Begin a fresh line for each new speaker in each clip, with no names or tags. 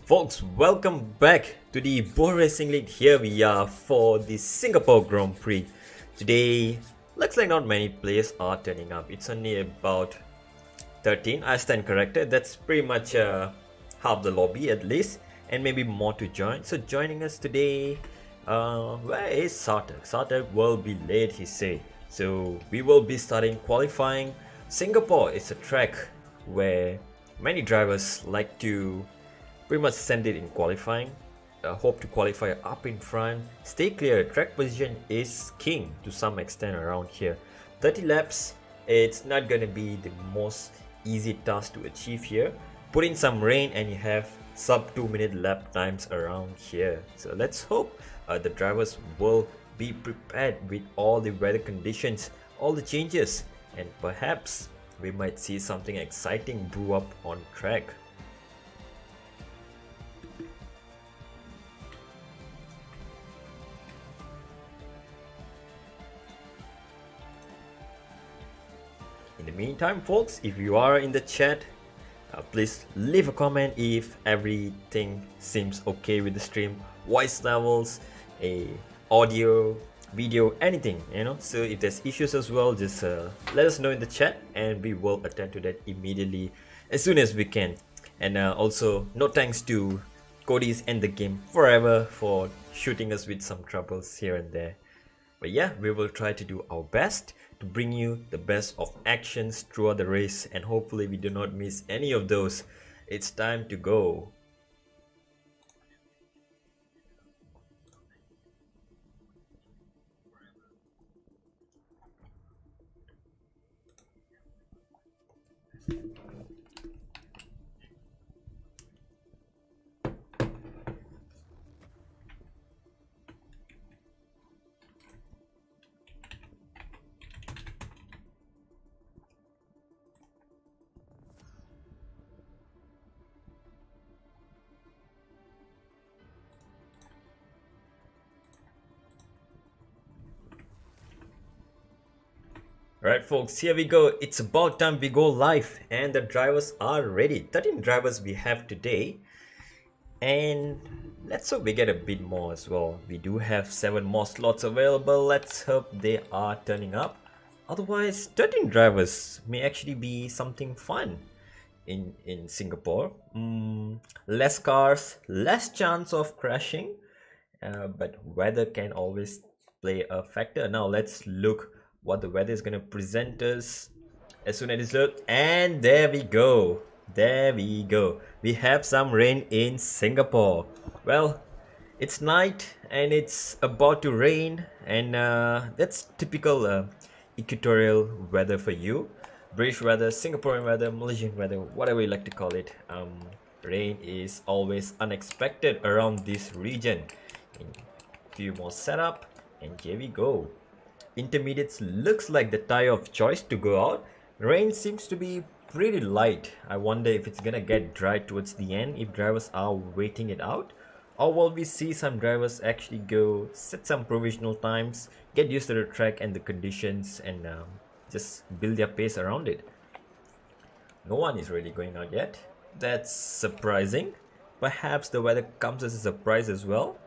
Folks, welcome back to the Bwoah Racing League. Here we are for the Singapore Grand Prix. Today, looks like not many players are turning up. It's only about 13. I stand corrected. That's pretty much half the lobby at least, and maybe more to join. So joining us today, where is Sartak? Sartak will be late, he said. So we will be starting qualifying. Singapore is a track where many drivers like to pretty much send it in qualifying. Hope to qualify up in front. Stay clear. Track position is king to some extent around here. 30 laps. It's not gonna be the most easy task to achieve here. Put in some rain and you have sub 2-minute lap times around here. So let's hope the drivers will be prepared with all the weather conditions, all the changes, and perhaps we might see something exciting brew up on track. In the meantime, folks, if you are in the chat, please leave a comment if everything seems okay with the stream, voice levels, audio, video, anything, so if there's issues as well, just let us know in the chat and we will attend to that immediately as soon as we can. And also, no thanks to Cody's End the Game Forever for shooting us with some troubles here and there. But yeah, we will try to do our best to bring you the best of actions throughout the race, and hopefully we do not miss any of those. It's time to go. Alright folks, here we go. It's about time we go live and the drivers are ready. 13 drivers we have today, and let's hope we get a bit more as well. We do have 7 more slots available. Let's hope they are turning up. Otherwise, 13 drivers may actually be something fun in Singapore. Less cars, less chance of crashing, but weather can always play a factor. Now let's look what the weather is going to present us as soon as it's looked. And there we go. We have some rain in Singapore. Well, it's night and it's about to rain, and that's typical equatorial weather for you. British weather, Singaporean weather, Malaysian weather, whatever you like to call it. Rain is always unexpected around this region. A few more setup, and here we go. Intermediates looks like the tire of choice to go out. Rain seems to be pretty light. I wonder if it's gonna get dry towards the end, if drivers are waiting it out, or will we see some drivers actually go set some provisional times, get used to the track and the conditions, and just build their pace around it. No one is really going out yet. That's surprising. Perhaps the weather comes as a surprise as well.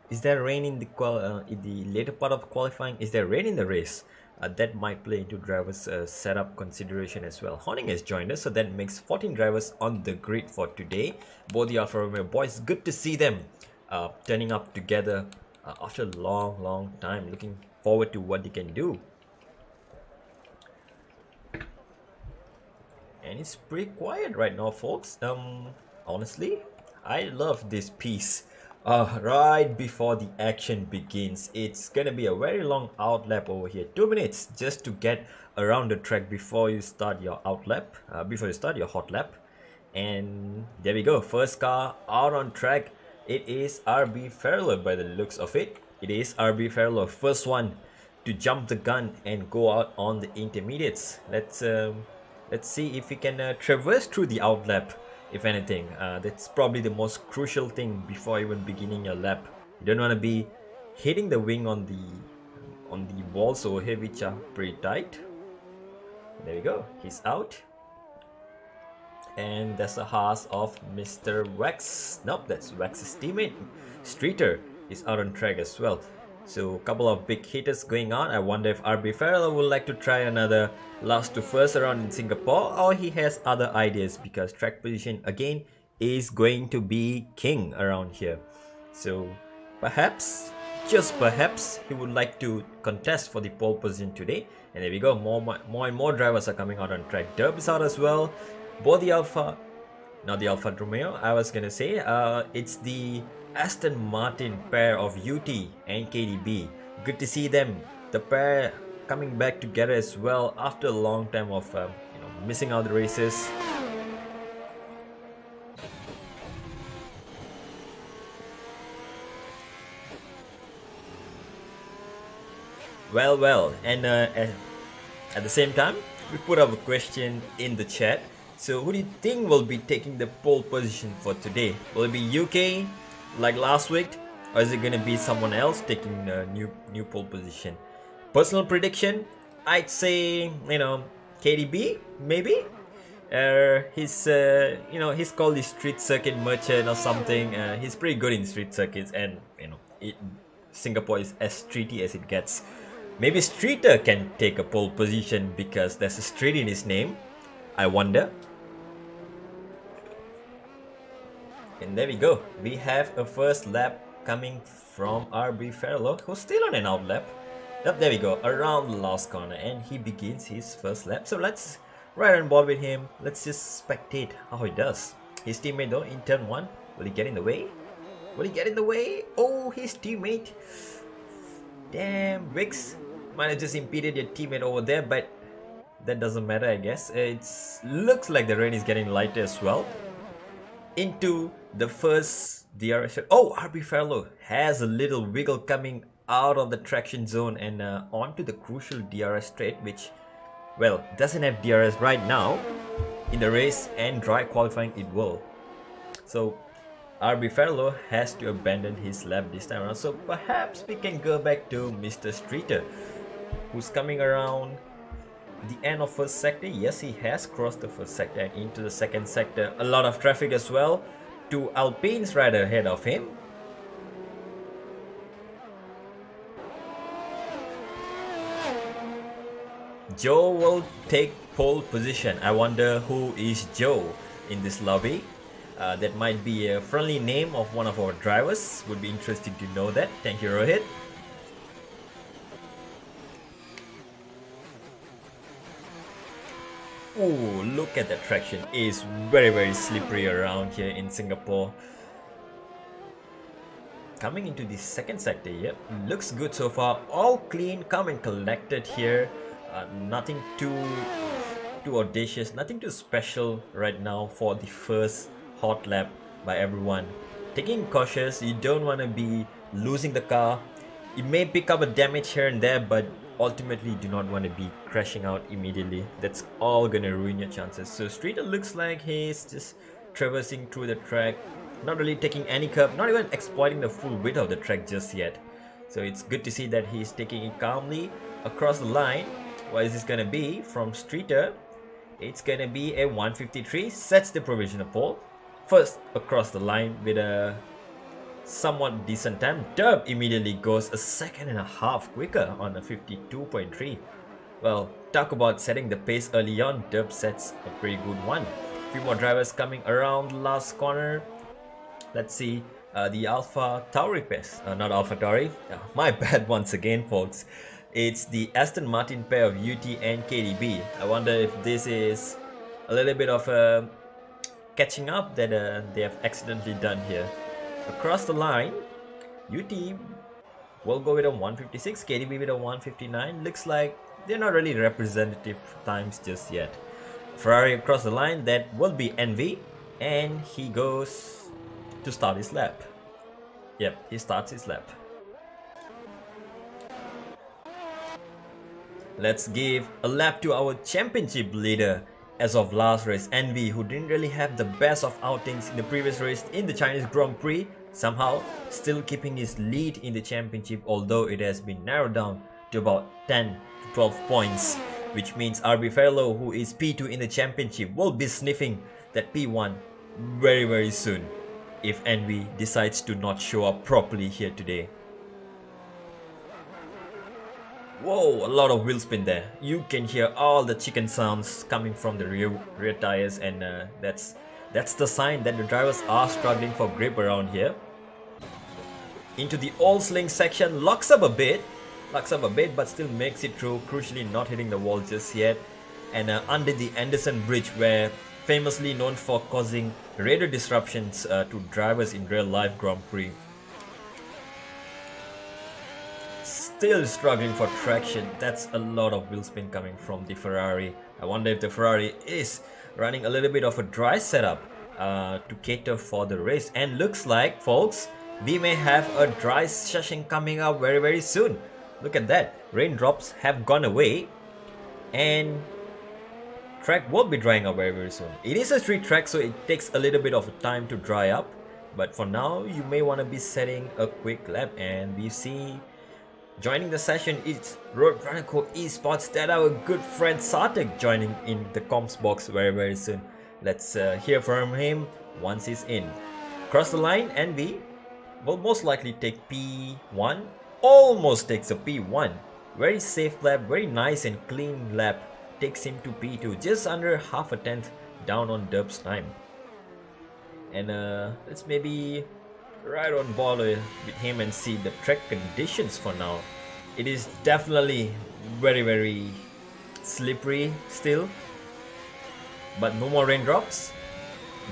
Is there rain in the later part of qualifying? Is there rain in the race? That might play into drivers' setup consideration as well. Horning has joined us, so that makes 14 drivers on the grid for today. Both the Alfa Romeo boys, good to see them turning up together after a long time. Looking forward to what they can do. And it's pretty quiet right now, folks. Honestly, I love this piece. Right before the action begins. It's gonna be a very long outlap over here. 2 minutes just to get around the track before you start your outlap, before you start your hot lap. And there we go, first car out on track. It is RB Farrell by the looks of it. It is RB Farrell, first one to jump the gun and go out on the intermediates. Let's see if we can traverse through the outlap. If anything, that's probably the most crucial thing before even beginning your lap. You don't want to be hitting the wing on the walls over here, which are pretty tight. There we go, he's out. And that's the horse of Mr. Wax. Nope, that's Wax's teammate. Streeter is out on track as well. So a couple of big hitters going on. I wonder if RB Farrell would like to try another last to first around in Singapore, or he has other ideas, because track position again is going to be king around here. So perhaps, just perhaps, he would like to contest for the pole position today. And there we go, more and more drivers are coming out on track. Derb is out as well. Both the Alpha, not the Alpha Romeo, I was gonna say, it's the Aston Martin pair of UT and KDB. Good to see them, the pair coming back together as well after a long time of missing out the races. Well, and at the same time, we put up a question in the chat. So who do you think will be taking the pole position for today? Will it be UK like last week, or is it gonna be someone else taking the new pole position? Personal prediction, I'd say KDB maybe. He's called the street circuit merchant or something. He's pretty good in street circuits, and Singapore is as streety as it gets. Maybe Streeter can take a pole position because there's a street in his name. I wonder. And there we go. We have a first lap coming from RB Farrell, who's still on an out lap. Yep, there we go. Around the last corner, and he begins his first lap. So let's ride on board with him. Let's just spectate how he does. His teammate though in turn 1. Will he get in the way? Will he get in the way? Oh, his teammate. Damn, Wix might have just impeded your teammate over there, but that doesn't matter, I guess. It looks like the rain is getting lighter as well. Into the first DRS. Oh, RB Farrell has a little wiggle coming out of the traction zone and onto the crucial DRS straight, which, well, doesn't have DRS right now. In the race and dry qualifying, it will. So RB Farrell has to abandon his lap this time around. So perhaps we can go back to Mr. Streeter, who's coming around the end of first sector. Yes, he has crossed the first sector and into the second sector. A lot of traffic as well. 2 Alpines right ahead of him. Joe will take pole position. I wonder who is Joe in this lobby. That might be a friendly name of one of our drivers. Would be interesting to know that. Thank you, Rohit. Oh, look at that traction. It's very slippery around here in Singapore. Coming into the second sector, yep, looks good so far. All clean, calm and collected here. Nothing too audacious, nothing too special right now for the first hot lap by everyone. Taking cautious, you don't want to be losing the car. You may pick up a damage here and there, but ultimately do not want to be crashing out immediately. That's all gonna ruin your chances. So Streeter looks like he's just traversing through the track, not really taking any curb, not even exploiting the full width of the track just yet. So it's good to see that he's taking it calmly across the line. What is this gonna be from Streeter? It's gonna be a 153, sets the provisional pole. First across the line with a somewhat decent time. Derb immediately goes a second and a half quicker on a 52.3. Well, talk about setting the pace early on. Derb sets a pretty good one. A few more drivers coming around the last corner. Let's see the Alpha Tauri pace. Not Alpha Tauri. My bad once again, folks. It's the Aston Martin pair of UT and KDB. I wonder if this is a little bit of a catching up that they have accidentally done here. Across the line, UT will go with a 156, KDB with a 159. Looks like they're not really representative times just yet. Ferrari across the line, that will be NV, and he goes to start his lap. Yep, he starts his lap. Let's give a lap to our championship leader as of last race, NV, who didn't really have the best of outings in the previous race in the Chinese Grand Prix, somehow still keeping his lead in the championship, although it has been narrowed down to about 10 to 12 points, which means RB Farrell, who is P2 in the championship, will be sniffing that P1 very soon if Envy decides to not show up properly here today. Whoa, a lot of wheel spin there. You can hear all the chicken sounds coming from the rear tires, and that's the sign that the drivers are struggling for grip around here. Into the all sling section, locks up a bit, but still makes it through, crucially not hitting the wall just yet. And under the Anderson Bridge, where famously known for causing radar disruptions to drivers in real life Grand Prix. Still struggling for traction. That's a lot of wheel spin coming from the Ferrari. I wonder if the Ferrari is running a little bit of a dry setup to cater for the race. And looks like, folks, we may have a dry session coming up very soon. Look at that. Raindrops have gone away and track will be drying up very soon. It is a street track, so it takes a little bit of time to dry up. But for now, you may want to be setting a quick lap, and we see joining the session is RoadRunnerCo Esports, that our good friend Sartek joining in the comms box very soon. Let's hear from him once he's in. Cross the line, and we will most likely take P1. Almost takes a P1. Very safe lap, very nice and clean lap. Takes him to P2, just under half a tenth down on Dub's time. And let's maybe right on ball with him and see the track conditions for now. It is definitely very slippery still, but no more raindrops.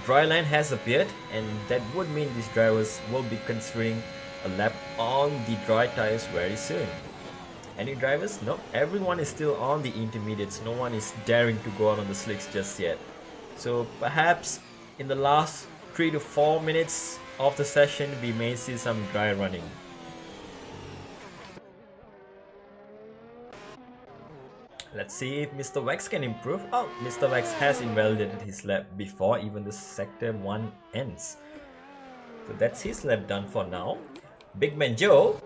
Dry line has appeared, and that would mean these drivers will be considering a lap on the dry tires very soon. Any drivers? No, everyone is still on the intermediates. No one is daring to go out on the slicks just yet. So perhaps in the last 3 to 4 minutes of the session, we may see some dry running. Let's see if Mr. Wax can improve. Oh, Mr. Wax has invalidated his lap before even the sector 1 ends. So that's his lap done for now. Big Man Joe,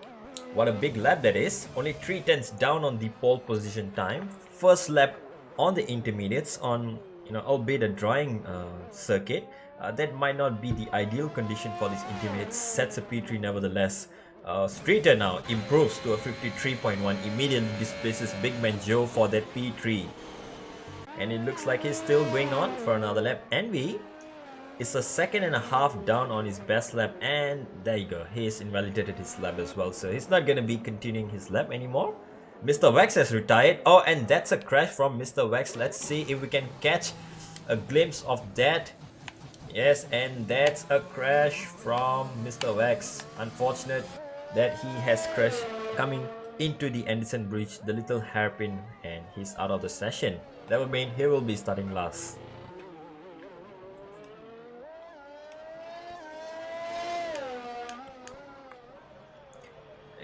what a big lap that is. Only 3 tenths down on the pole position time. First lap on the intermediates on, albeit a drying circuit. That might not be the ideal condition for this intermediate. Sets a P3 nevertheless. Streeter now improves to a 53.1. Immediately displaces Big Man Joe for that P3. And it looks like he's still going on for another lap. Envy is a second and a half down on his best lap. And there you go. He's invalidated his lap as well. So he's not going to be continuing his lap anymore. Mr. Wax has retired. Oh, and that's a crash from Mr. Wax. Let's see if we can catch a glimpse of that. Yes, and that's a crash from Mr. Wax. Unfortunate that he has crashed coming into the Anderson Bridge, the little hairpin, and he's out of the session. That would mean he will be starting last.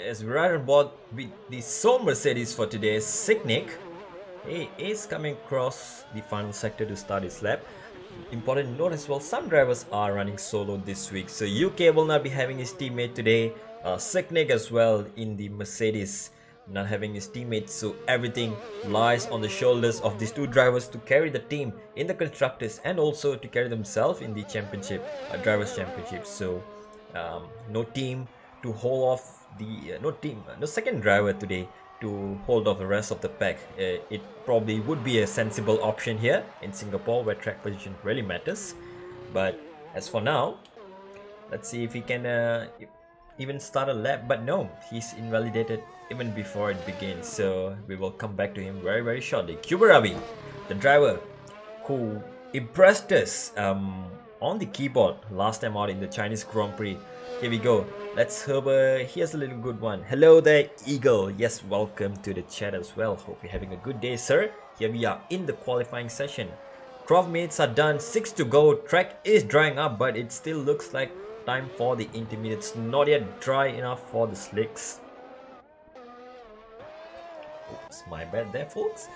As we're right on board with the sole Mercedes for today, Signic, he is coming across the final sector to start his lap. Important note as well, some drivers are running solo this week, so UK will not be having his teammate today. Signic as well in the Mercedes, not having his teammates, so everything lies on the shoulders of these two drivers to carry the team in the constructors and also to carry themselves in the championship, drivers championship. So no team to hold off the no second driver today to hold off the rest of the pack. It probably would be a sensible option here in Singapore, where track position really matters. But as for now, let's see if he can even start a lap. But no, he's invalidated even before it begins, so we will come back to him very shortly. Kubarabi, the driver who impressed us on the keyboard last time out in the Chinese Grand Prix. Here we go. Let's have here's a little good one. Hello there, Eagle. Yes, welcome to the chat as well. Hope you're having a good day, sir. Here we are in the qualifying session. 12 minutes are done, 6 to go. Track is drying up, but it still looks like time for the intermediates. Not yet dry enough for the slicks. Oops, my bad there, folks.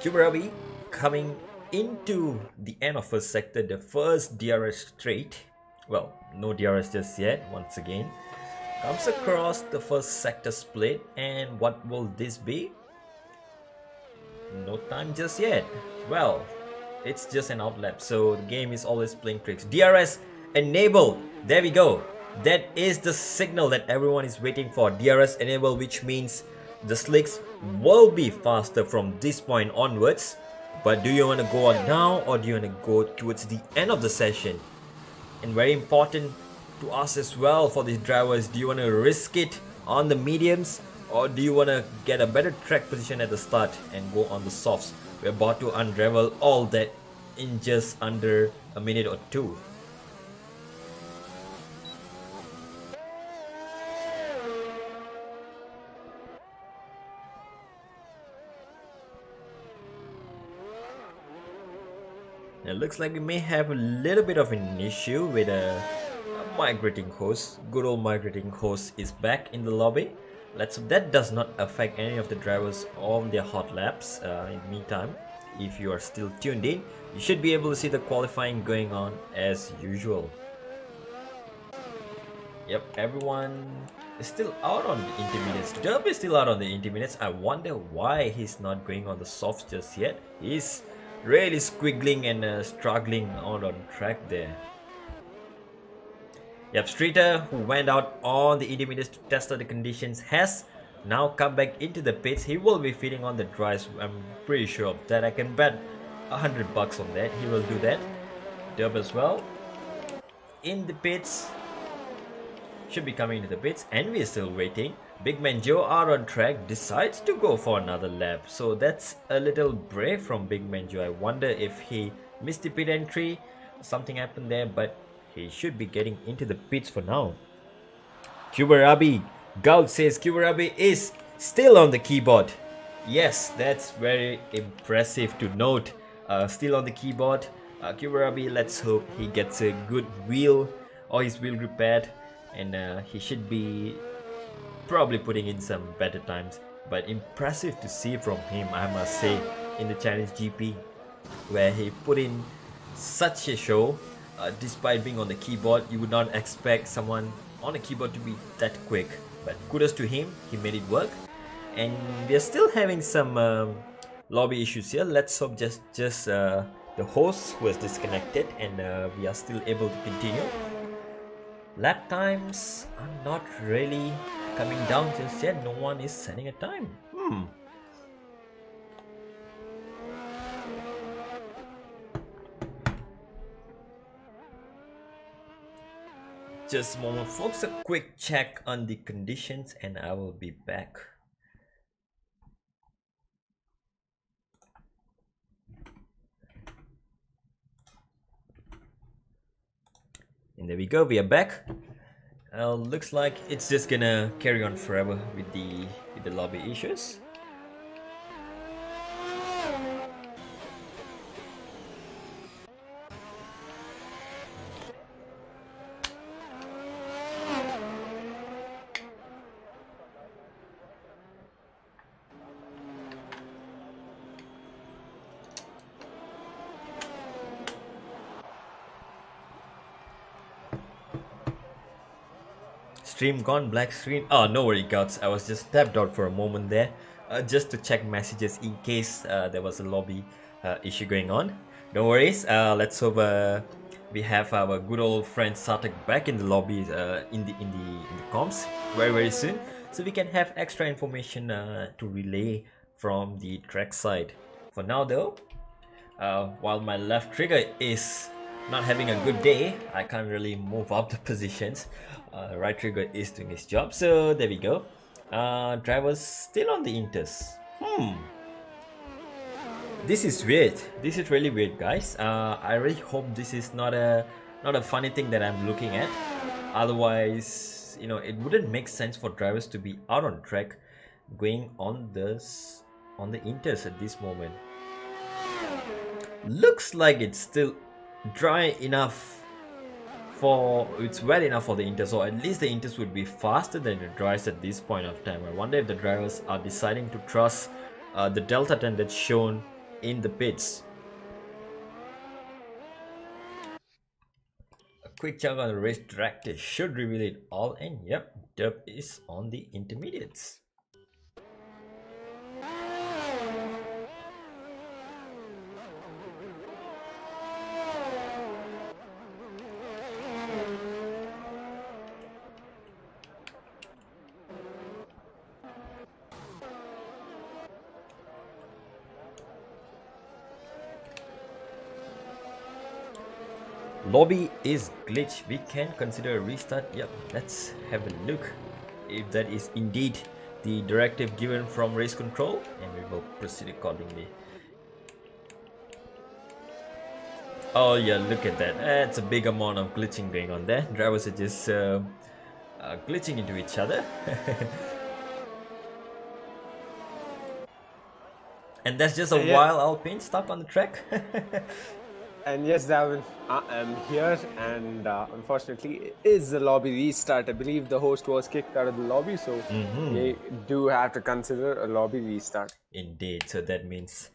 Kubarabi coming into the end of first sector, the first DRS straight. Well, no DRS just yet. Once again, comes across the first sector split, and what will this be? No time just yet. Well, It's just an outlap, so the game is always playing tricks. DRS enable. There we go. That is the signal that everyone is waiting for. DRS enable, which means the slicks will be faster from this point onwards. But do you want to go on now, or do you want to go towards the end of the session? And very important to us as well for these drivers, do you want to risk it on the mediums, or do you want to get a better track position at the start and go on the softs? We're about to unravel all that in just under a minute or two. It looks like we may have a little bit of an issue with a migrating host. Good old migrating host is back in the lobby. Let's hope that does not affect any of the drivers on their hot laps. In the meantime, if you are still tuned in, you should be able to see the qualifying going on as usual. Yep, everyone is still out on the intermediates. Dub is still out on the intermediates. I wonder why he's not going on the softs just yet. He's really squiggling and struggling out on track there. Yep, Streeter, who went out on the intermediates to test out the conditions, has now come back into the pits. He will be feeding on the dries. I'm pretty sure of that. I can bet $100 on that. He will do that. Dub as well in the pits. Should be coming into the pits, and we are still waiting. Big Man Joe out on track, decides to go for another lap. So that's a little brave from Big Man Joe. I wonder if he missed the pit entry, something happened there, but he should be getting into the pits for now. Kubarabi, Gaud says Kubarabi is still on the keyboard. Yes, that's very impressive to note. Still on the keyboard. Kubarabi, let's hope he gets a good wheel or his wheel repaired, and he should be probably putting in some better times. But impressive to see from him, I must say, in the Chinese GP, where he put in such a show. Despite being on the keyboard, you would not expect someone on a keyboard to be that quick, but kudos to him, he made it work. And we are still having some lobby issues here. Let's hope just the host was disconnected and we are still able to continue. Lap times are not really coming down just yet. No one is setting a time. Just a moment, folks. A quick check on the conditions and I will be back. And there we go, we are back. Looks like it's just gonna carry on forever with the lobby issues. Stream gone, black screen. Oh, no worry, gods. I was just tapped out for a moment there, just to check messages in case there was a lobby issue going on. No worries. Let's hope we have our good old friend Sartak back in the lobby, in the comms very soon, so we can have extra information to relay from the track side. For now, though, while my left trigger is not having a good day, I can't really move up the positions. Right trigger is doing his job, so there we go. Drivers still on the inters. This is weird. This is really weird, guys. I really hope this is not a funny thing that I'm looking at. Otherwise, you know, it wouldn't make sense for drivers to be out on track going on the inters at this moment. Looks like it's still dry enough it's wet enough for the inters, or at least the inters would be faster than the dries at this point of time. I wonder if the drivers are deciding to trust the delta time that's shown in the pits. A quick check on the race director should reveal it all, and yep, Dub is on the intermediates. Lobby is glitch. We can consider a restart. Yep, let's have a look if that is indeed the directive given from race control, and we will proceed accordingly. Oh yeah, look at that. That's a big amount of glitching going on there. Drivers are just glitching into each other. And that's just a
Yeah.
wild Alpine stuck on the track.
And yes, Davin, I am here, and unfortunately, it is the lobby restart. I believe the host was kicked out of the lobby, so we do have to consider a lobby restart.
Indeed, so that means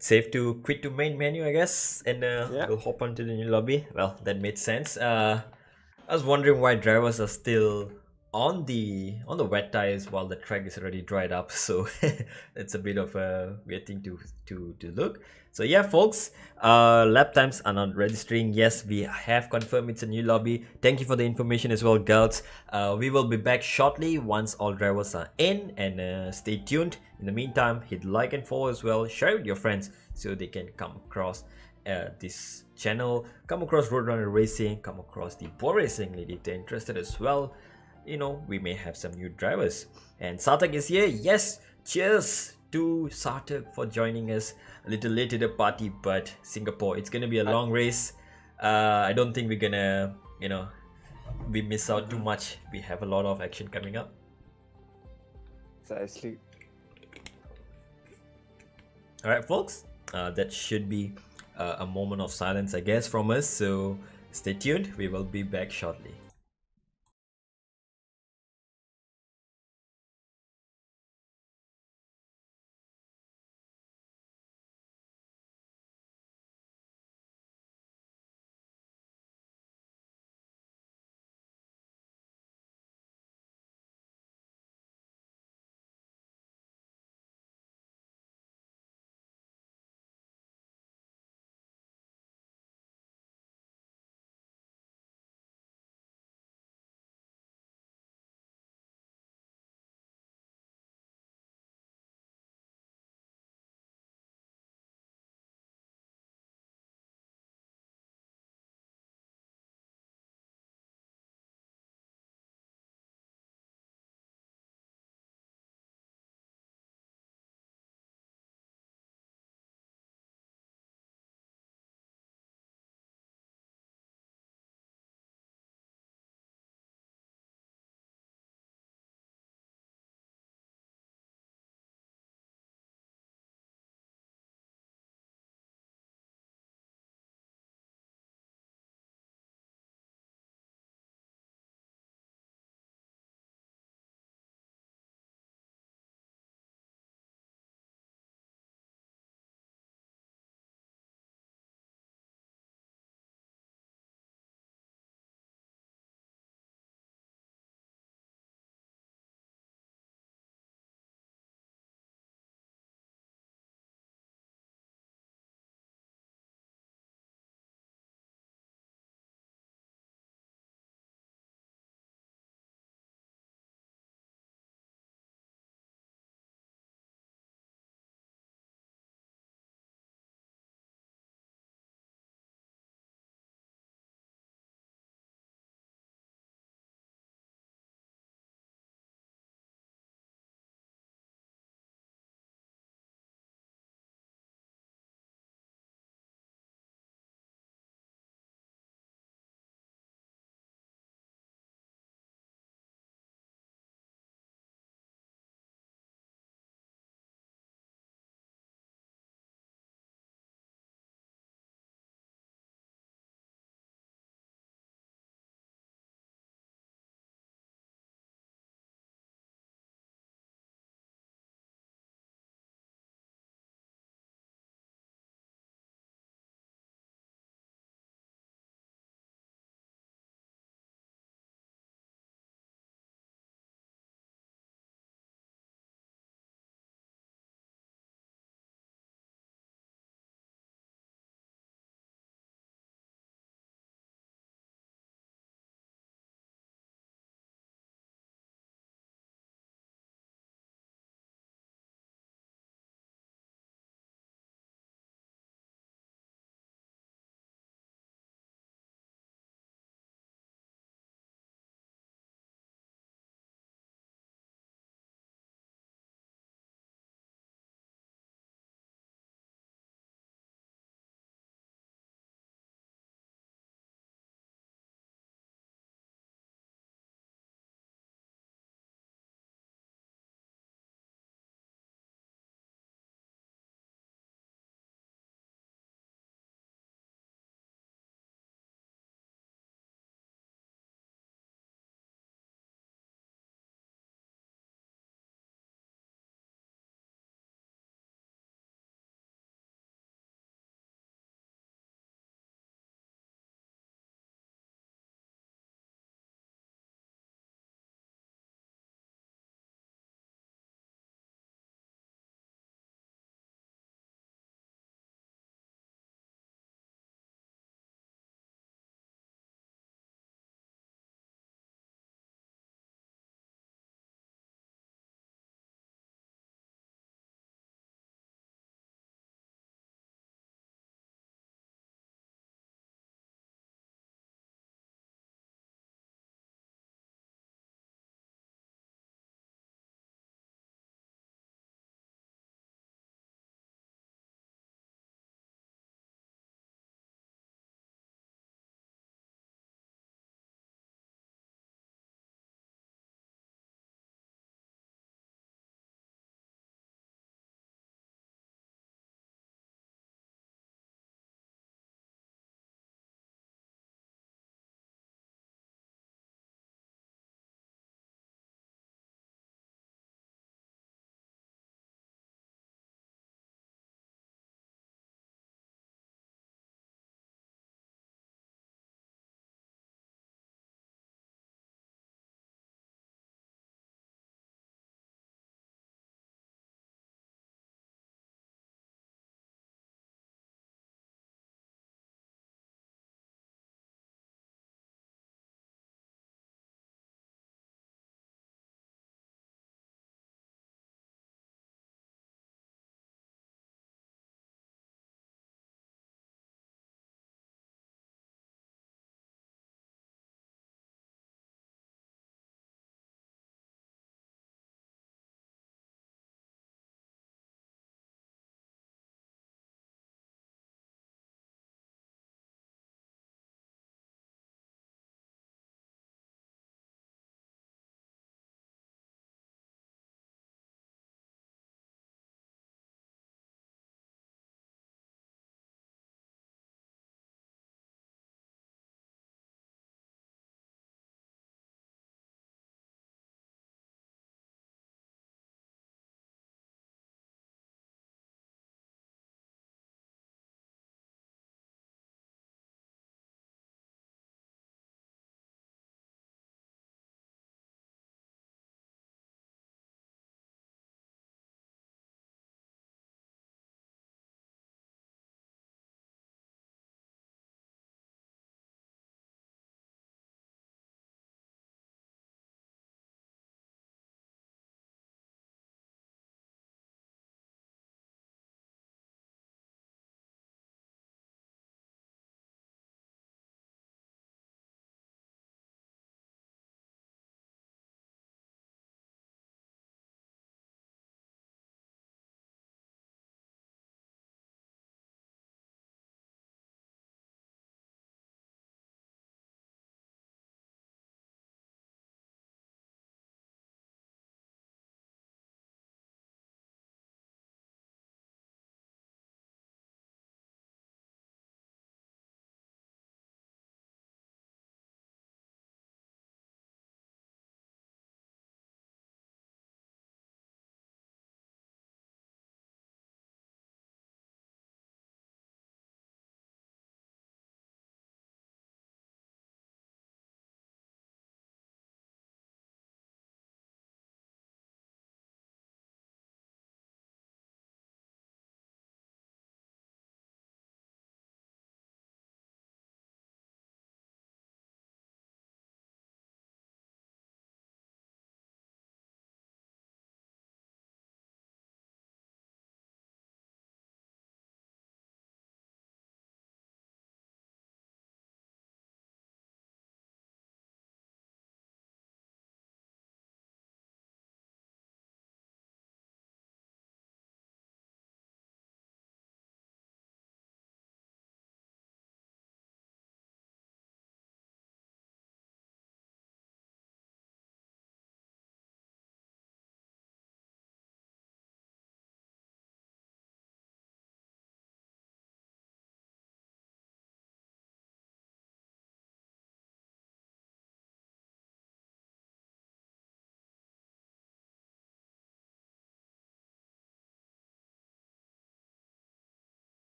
safe to quit to main menu, I guess, and
Yeah.
we'll hop onto the new lobby. Well, that made sense. I was wondering why drivers are still on the wet tires while the track is already dried up. So it's a bit of a weird thing to look. So yeah, folks, lap times are not registering. Yes, we have confirmed it's a new lobby. Thank you for the information as well, girls. We will be back shortly once all drivers are in, and stay tuned. In the meantime, hit like and follow as well. Share with your friends so they can come across this channel, come across Roadrunner Racing, come across the Bwoah Racing League if they're interested as well. You know, we may have some new drivers. And Sarthak is here. Yes, cheers to Sarthak for joining us a little late to the party, but Singapore, it's gonna be a long race. I don't think we're gonna, we miss out too much. We have a lot of action coming up.
Precisely.
All right, folks, that should be a moment of silence, I guess, from us. So stay tuned. We will be back shortly.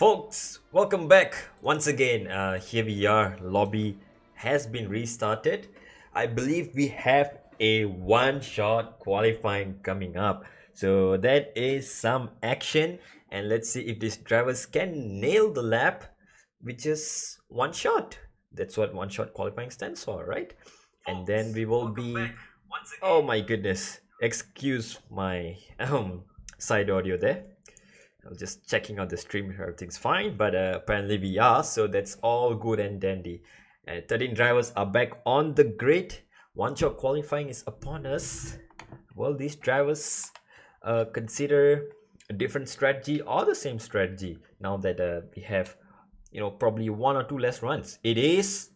Folks, welcome back once again. Here we are. Lobby has been restarted. I believe we have a one-shot qualifying coming up. So that is some action, and let's see if these drivers can nail the lap with just one shot. That's what one-shot qualifying stands for, right? And then we will be. Oh my goodness! Excuse my side audio there. I'm just checking out the stream if everything's fine, but apparently we are, so that's all good and dandy. 13 drivers are back on the grid. One-shot qualifying is upon us. Will these drivers consider a different strategy or the same strategy now that we have, probably one or two less runs? It is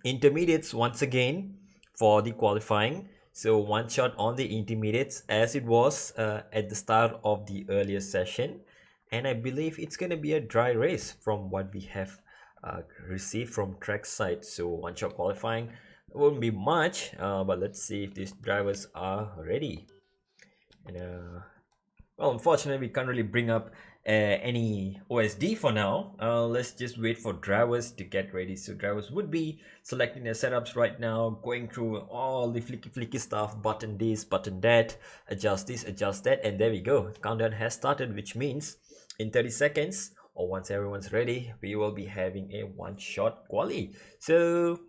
intermediates once again for the qualifying. So one shot on the intermediates as it was at the start of the earlier session. And I believe it's going to be a dry race from what we have received from track side. So one shot qualifying won't be much, but let's see if these drivers are ready. And well, unfortunately, we can't really bring up any OSD for now. Let's just wait for drivers to get ready. So drivers would be selecting their setups right now, going through all the flicky stuff, button this, button that, adjust this, adjust that, and there we go. Countdown has started, which means in 30 seconds, or once everyone's ready, we will be having a one-shot quali. So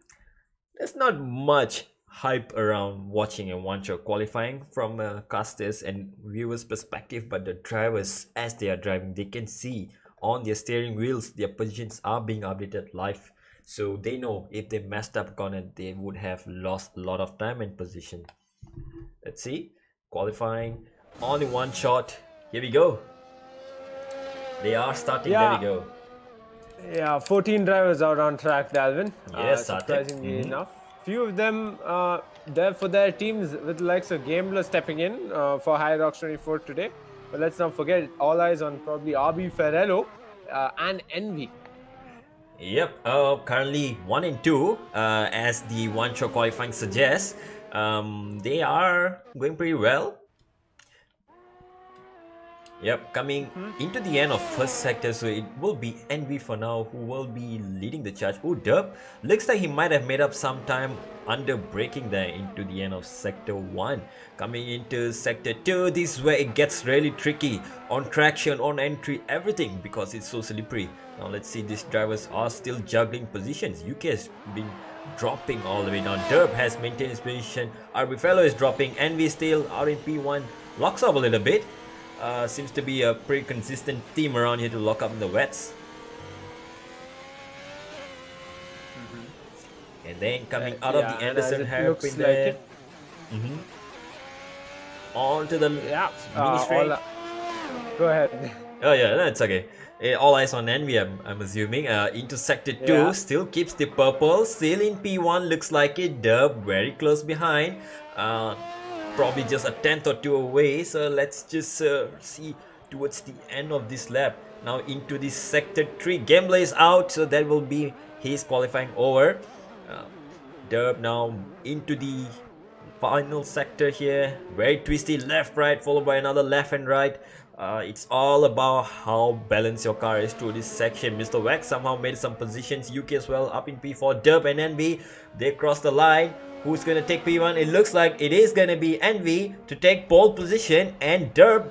there's not much hype around watching a one-shot qualifying from a casters and viewers perspective, but the drivers, as they are driving, they can see on their steering wheels their positions are being updated live, so they know if they messed up on it, they would have lost a lot of time and position. Let's see, qualifying, only one shot. Here we go. They are starting. There we go.
Yeah, 14 drivers out on track, Dalvin.
Yes,
surprisingly enough. Few of them there for their teams, with the likes of Gambler stepping in for High Rocks 24 today. But let's not forget, all eyes on probably RB Ferrello and Envy.
Yep, currently 1 and 2, as the one-shot qualifying suggests. They are going pretty well. Yep, coming into the end of first sector, so it will be Envy for now who will be leading the charge. Oh, Dub, looks like he might have made up some time under braking there into the end of sector 1. Coming into sector 2, this is where it gets really tricky on traction, on entry, everything, because it's so slippery. Now let's see, these drivers are still juggling positions. UK has been dropping all the way down. Derb has maintained his position. RB Fellow is dropping. Envy still out in P1. Locks up a little bit. Seems to be a pretty consistent team around here to lock up in the wets. And then coming out of the Anderson hairpin there. On to the mini straight.
Go ahead.
Oh yeah, that's okay. All eyes on Envy, I'm assuming. Into sector 2, still keeps the purple. Still in P1, looks like it. Dub very close behind. Probably just a tenth or two away, so let's just see towards the end of this lap. Now into this sector 3, Gambler is out, so that will be his qualifying over. Derb now into the final sector here, very twisty, left right followed by another left and right. It's all about how balanced your car is through this section. Mr. Wax somehow made some positions. UK as well up in P4. Derb and Envy, they cross the line. Who's going to take P1? It looks like it is going to be Envy to take pole position, and Derb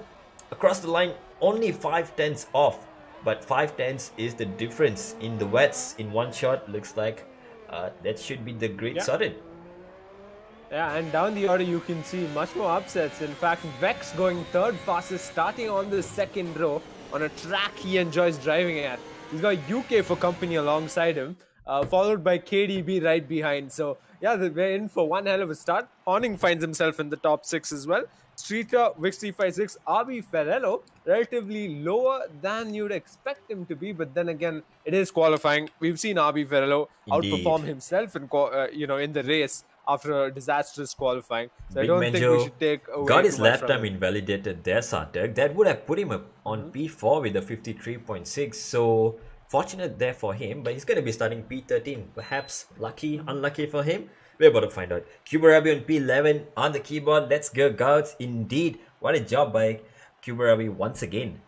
across the line only 5 tenths off. But 5 tenths is the difference in the wets in one shot. Looks like that should be the grid sorted.
Yeah, and down the order you can see much more upsets. In fact, Vex going third fastest, starting on the second row on a track he enjoys driving at. He's got UK for company alongside him, followed by KDB right behind. So yeah, we're in for one hell of a start. Horning finds himself in the top 6 as well. Streeter, Vix 356, RB Ferrello, relatively lower than you'd expect him to be, but then again, it is qualifying. We've seen RB Ferrello outperform himself in in the race after a disastrous qualifying. So
Big
I don't
Manjo
think we should take away
got his
too much
lap
from
time
him.
invalidated there, Sartak. That would have put him up on P4 with a 53.6. So fortunate there for him, but he's going to be starting P13. Perhaps lucky, unlucky for him. We're about to find out. Kubarabi on P11 on the keyboard. Let's go, guards. Indeed, what a job by Kubarabi once again.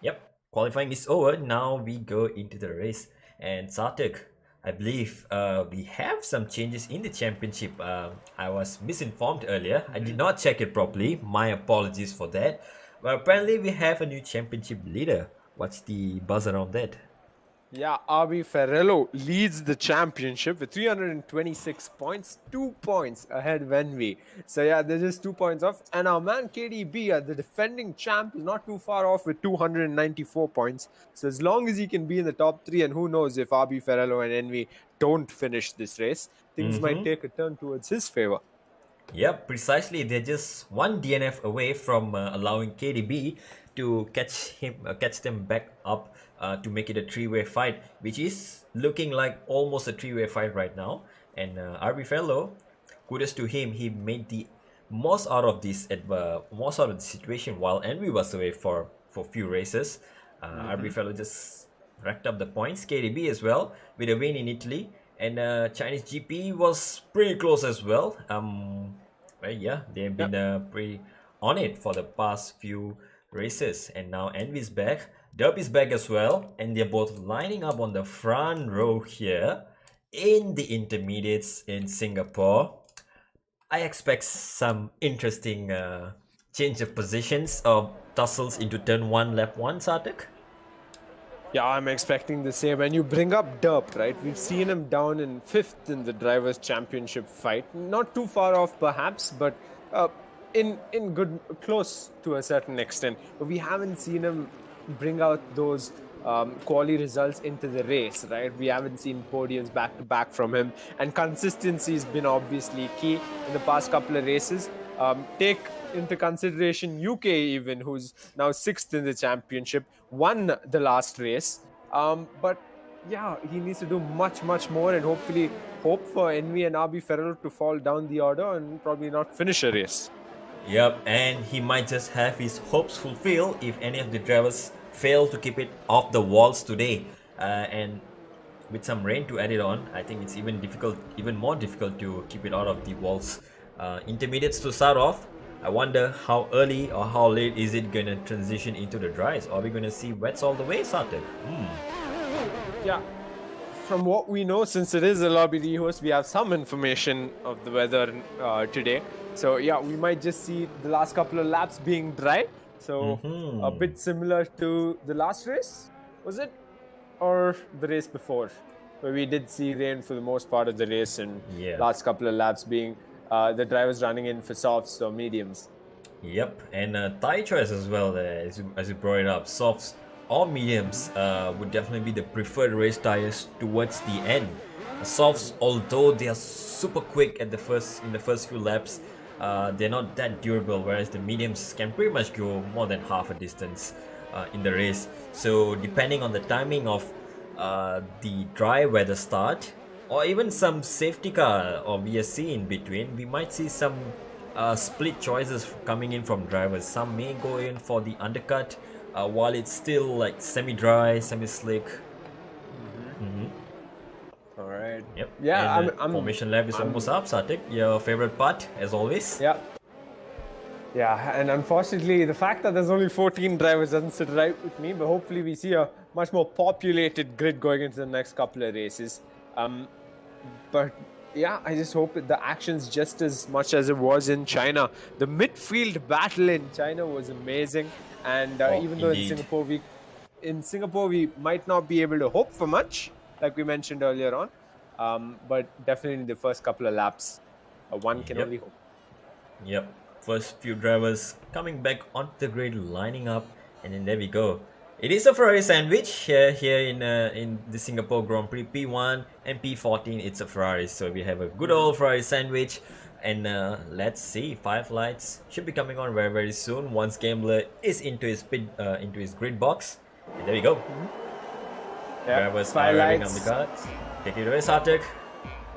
Yep, qualifying is over. Now we go into the race. And Sarthak, I believe we have some changes in the championship. I was misinformed earlier. I did not check it properly. My apologies for that. But apparently we have a new championship leader. What's the buzz around that?
Yeah, RB Ferrello leads the championship with 326 points, 2 points ahead of Envy. So yeah, they're just 2 points off. And our man KDB, the defending champ, is not too far off with 294 points. So as long as he can be in the top 3, and who knows if RB Ferrello and Envy don't finish this race, things might take a turn towards his favor.
Yep, precisely. They're just one DNF away from allowing KDB to catch them back up to make it a three-way fight, which is looking like almost a three-way fight right now. And RB Fellow, kudos to him. He made the most out of this, most out of the situation while Envy was away for few races. RB Fellow just racked up the points. KDB as well with a win in Italy. And Chinese GP was pretty close as well. Right, yeah, they've been pretty on it for the past few races. And now Envy's back. Derp is back as well. And they're both lining up on the front row here in the intermediates in Singapore. I expect some interesting change of positions or tussles into turn 1, lap 1, Sarthak.
Yeah, I'm expecting the same. And you bring up Derp, right? We've seen him down in 5th in the Drivers' Championship fight. Not too far off, perhaps, but in good, close to a certain extent. But we haven't seen him bring out those quality results into the race, right? We haven't seen podiums back to back from him. And consistency has been obviously key in the past couple of races. Take into consideration UK even, who's now 6th in the championship, won the last race. But yeah, he needs to do much more and hopefully hope for Envy and RB Ferrero to fall down the order and probably not finish a race.
Yep, and he might just have his hopes fulfilled if any of the drivers fail to keep it off the walls today. And with some rain to add it on, I think it's even more difficult to keep it out of the walls. Intermediates to start off. I wonder how early or how late is it gonna transition into the dries? Are we gonna see wets all the way, Sarthak?
Yeah, from what we know, since it is a lobby rehost, we have some information of the weather today. So yeah, we might just see the last couple of laps being dry. So a bit similar to the last race, was it? Or the race before, where we did see rain for the most part of the race and last couple of laps being the drivers running in for softs or mediums.
Yep, and tire choice as well, as you brought it up. Softs or mediums would definitely be the preferred race tires towards the end. Softs, although they are super quick in the first few laps, they're not that durable, whereas the mediums can pretty much go more than half a distance in the race. So depending on the timing of the dry weather start, or even some safety car or VSC in between, we might see some split choices coming in from drivers. Some may go in for the undercut while it's still like semi-dry, semi-slick.
All right.
Yep.
Yeah,
and formation lap is almost up, Sarthak. Your favorite part, as always.
Yeah. Yeah, and unfortunately, the fact that there's only 14 drivers doesn't sit right with me, but hopefully we see a much more populated grid going into the next couple of races. But yeah, I just hope the action's just as much as it was in China. The midfield battle in China was amazing, and even though in Singapore we might not be able to hope for much, like we mentioned earlier on, but definitely in the first couple of laps, one can only hope.
Yep, first few drivers coming back onto the grid, lining up, and then there we go. It is a Ferrari sandwich here in the Singapore Grand Prix P1 and P14. It's a Ferrari, so we have a good old Ferrari sandwich. And let's see, 5 lights should be coming on very soon once Gambler is into his grid box. And there we go. Drivers are revving up the cards. Take it away, Sarthak.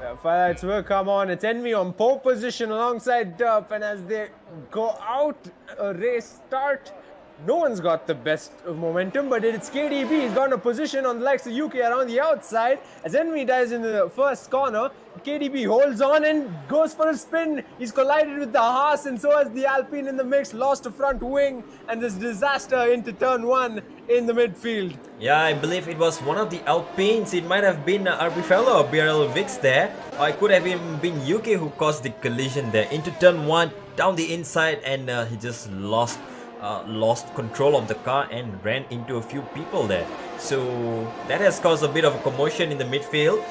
5 lights will come on. It's Envy on pole position alongside Derp, and as they go out, a race start. No one's got the best of momentum, but it's KDB. He's got a position on the likes of UK around the outside. As Envy dives into the first corner, KDB holds on and goes for a spin. He's collided with the Haas, and so has the Alpine in the mix. Lost a front wing, and this disaster into turn 1. in the midfield.
Yeah, I believe it was one of the Alpines. It might have been RB Fellow or BRL Vix there. Or it could have even been UK who caused the collision there. Into turn 1, down the inside, and he just lost control of the car and ran into a few people there. So that has caused a bit of a commotion in the midfield.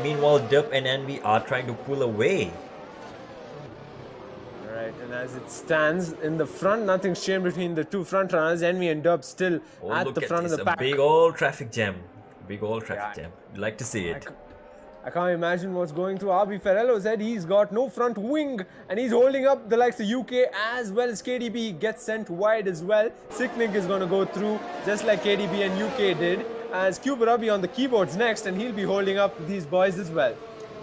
Meanwhile, Dub and Envy are trying to pull away.
Right, and as it stands in the front, nothing's changed between the two front runners. Envy and Dub still at the front of the pack.
A big old traffic jam. Big old traffic jam. You'd like to see it.
I can't imagine what's going through RB Ferrello's head. He's got no front wing and he's holding up the likes of UK as well as KDB. He gets sent wide as well. Sicknick is going to go through just like KDB and UK did, as Kubarabi on the keyboards next, and he'll be holding up these boys as well.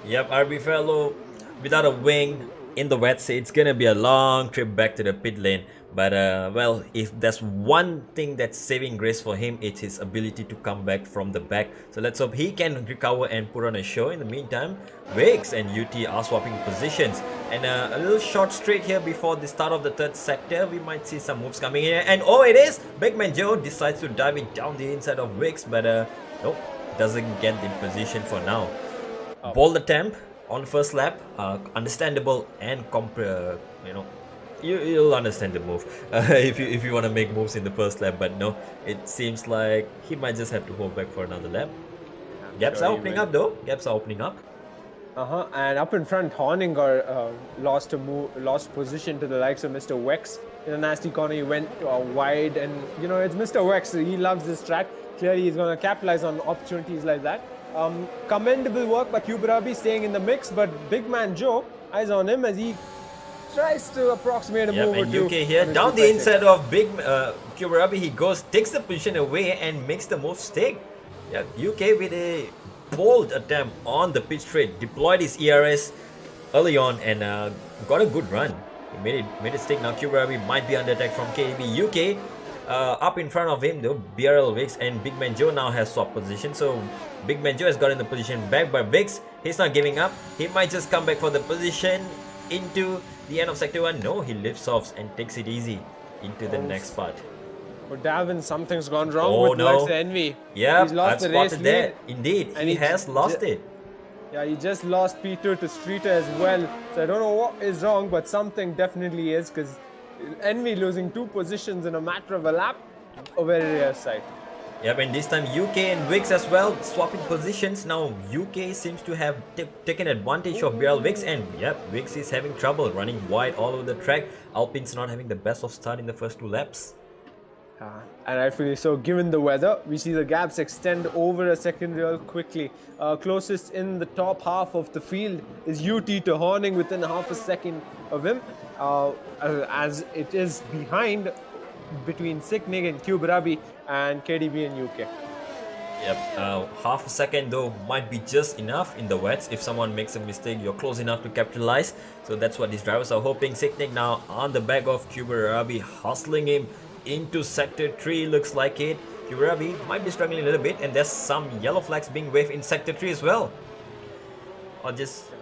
Yep, RB Ferrello without a wing in the wet, so it's gonna be a long trip back to the pit lane. But well, if there's one thing that's saving grace for him, it's his ability to come back from the back. So let's hope he can recover and put on a show. In the meantime, Wiggs and UT are swapping positions. And a little short straight here before the start of the third sector. We might see some moves coming in. And oh, it is! Big Man Joe decides to dive it down the inside of Wiggs, but nope, doesn't get the position for now. Bold attempt on the first lap, understandable and you know, you'll understand the move if you want to make moves in the first lap, but no, it seems like he might just have to hold back for another lap. Gaps are opening up though. Gaps are opening up.
And up in front, Horning lost position to the likes of Mr. Wex in a nasty corner. He went wide, and you know, it's Mr. Wex. He loves this track. Clearly, he's going to capitalize on opportunities like that. Commendable work by Kubarabi staying in the mix, but Big Man Joe, eyes on him as he tries to approximate a move or two.
UK here, down the inside of Big Kubarabi, he goes, takes the position away and makes the move stick. Yeah, UK with a bold attempt on the pit straight, deployed his ERS early on and got a good run. He made it stick. Now Kubarabi might be under attack from KDB. UK up in front of him though, BRL Vix and Big Man Joe now has swapped position. So Big Man Joe has gotten the position back, but Vix, he's not giving up. He might just come back for the position into the end of sector 1. No, he lifts off and takes it easy into the next part.
But Davin, something's gone wrong with Lex Envy.
Yeah,
he's lost
I've
the race
spotted that. Indeed, and he has lost it.
Yeah, he just lost P2 to Streeter as well. So I don't know what is wrong, but something definitely is, because Envy losing 2 positions in a matter of a lap, a very rare sight.
Yep, and this time UK and Wix as well swapping positions. Now UK seems to have taken advantage of BRL Wix, and yep, Wix is having trouble running wide all over the track. Alpine's not having the best of start in the first 2 laps.
And rightfully so, given the weather, we see the gaps extend over a second real quickly. Closest in the top half of the field is UT to Horning within half a second of him, as it is behind between Sicknig and Kubarabi and KDB and UK.
Yep, half a second though might be just enough in the wets. If someone makes a mistake, you're close enough to capitalize. So that's what these drivers are hoping. Sicknig now on the back of Kubarabi, hustling him into sector 3, looks like it. Kubarabi might be struggling a little bit, and there's some yellow flags being waved in sector 3 as well.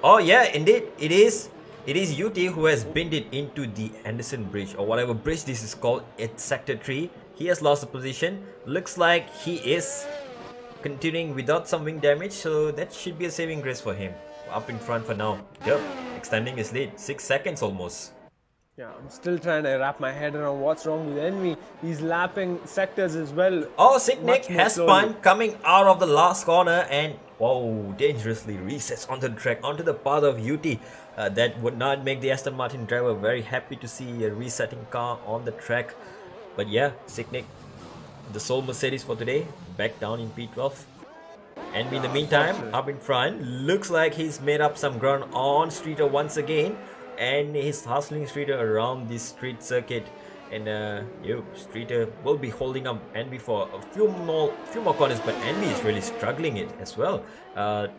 Oh yeah, indeed, it is UT who has binned it into the Anderson Bridge, or whatever bridge this is called, at sector 3. He has lost the position. Looks like he is continuing without some wing damage, so that should be a saving grace for him. Up in front for now. Yep, extending his lead, 6 seconds almost.
Yeah, I'm still trying to wrap my head around what's wrong with Envy. He's lapping sectors as well.
Oh, Sicknick has spun coming out of the last corner and whoa, dangerously resets onto the track, onto the path of UT. That would not make the Aston Martin driver very happy to see a resetting car on the track. But yeah, Sicknick, the sole Mercedes for today, back down in P12. And in the meantime, up in front, looks like he's made up some ground on Streeter once again. And he's hustling Streeter around this street circuit, and Streeter will be holding up Envy for a few more corners, but Envy is really struggling it as well.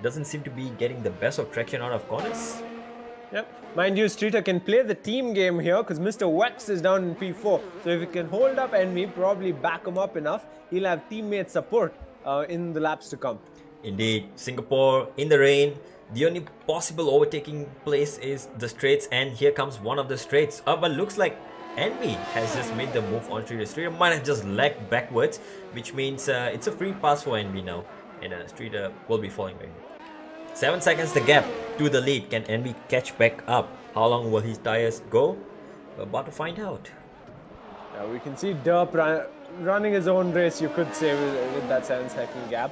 Doesn't seem to be getting the best of traction out of corners.
Yep, mind you, Streeter can play the team game here because Mr. Wex is down in P4. So if he can hold up Envy, probably back him up enough, he'll have teammate support in the laps to come.
Indeed, Singapore in the rain. The only possible overtaking place is the straights, and here comes one of the straights. But looks like Envy has just made the move on Streeter. Streeter might have just lagged backwards, which means it's a free pass for Envy now. And Streeter will be falling right now. 7 seconds the gap to the lead. Can Envy catch back up? How long will his tires go? We're about to find out.
Yeah, we can see Derp running his own race, you could say, with that 7-second gap.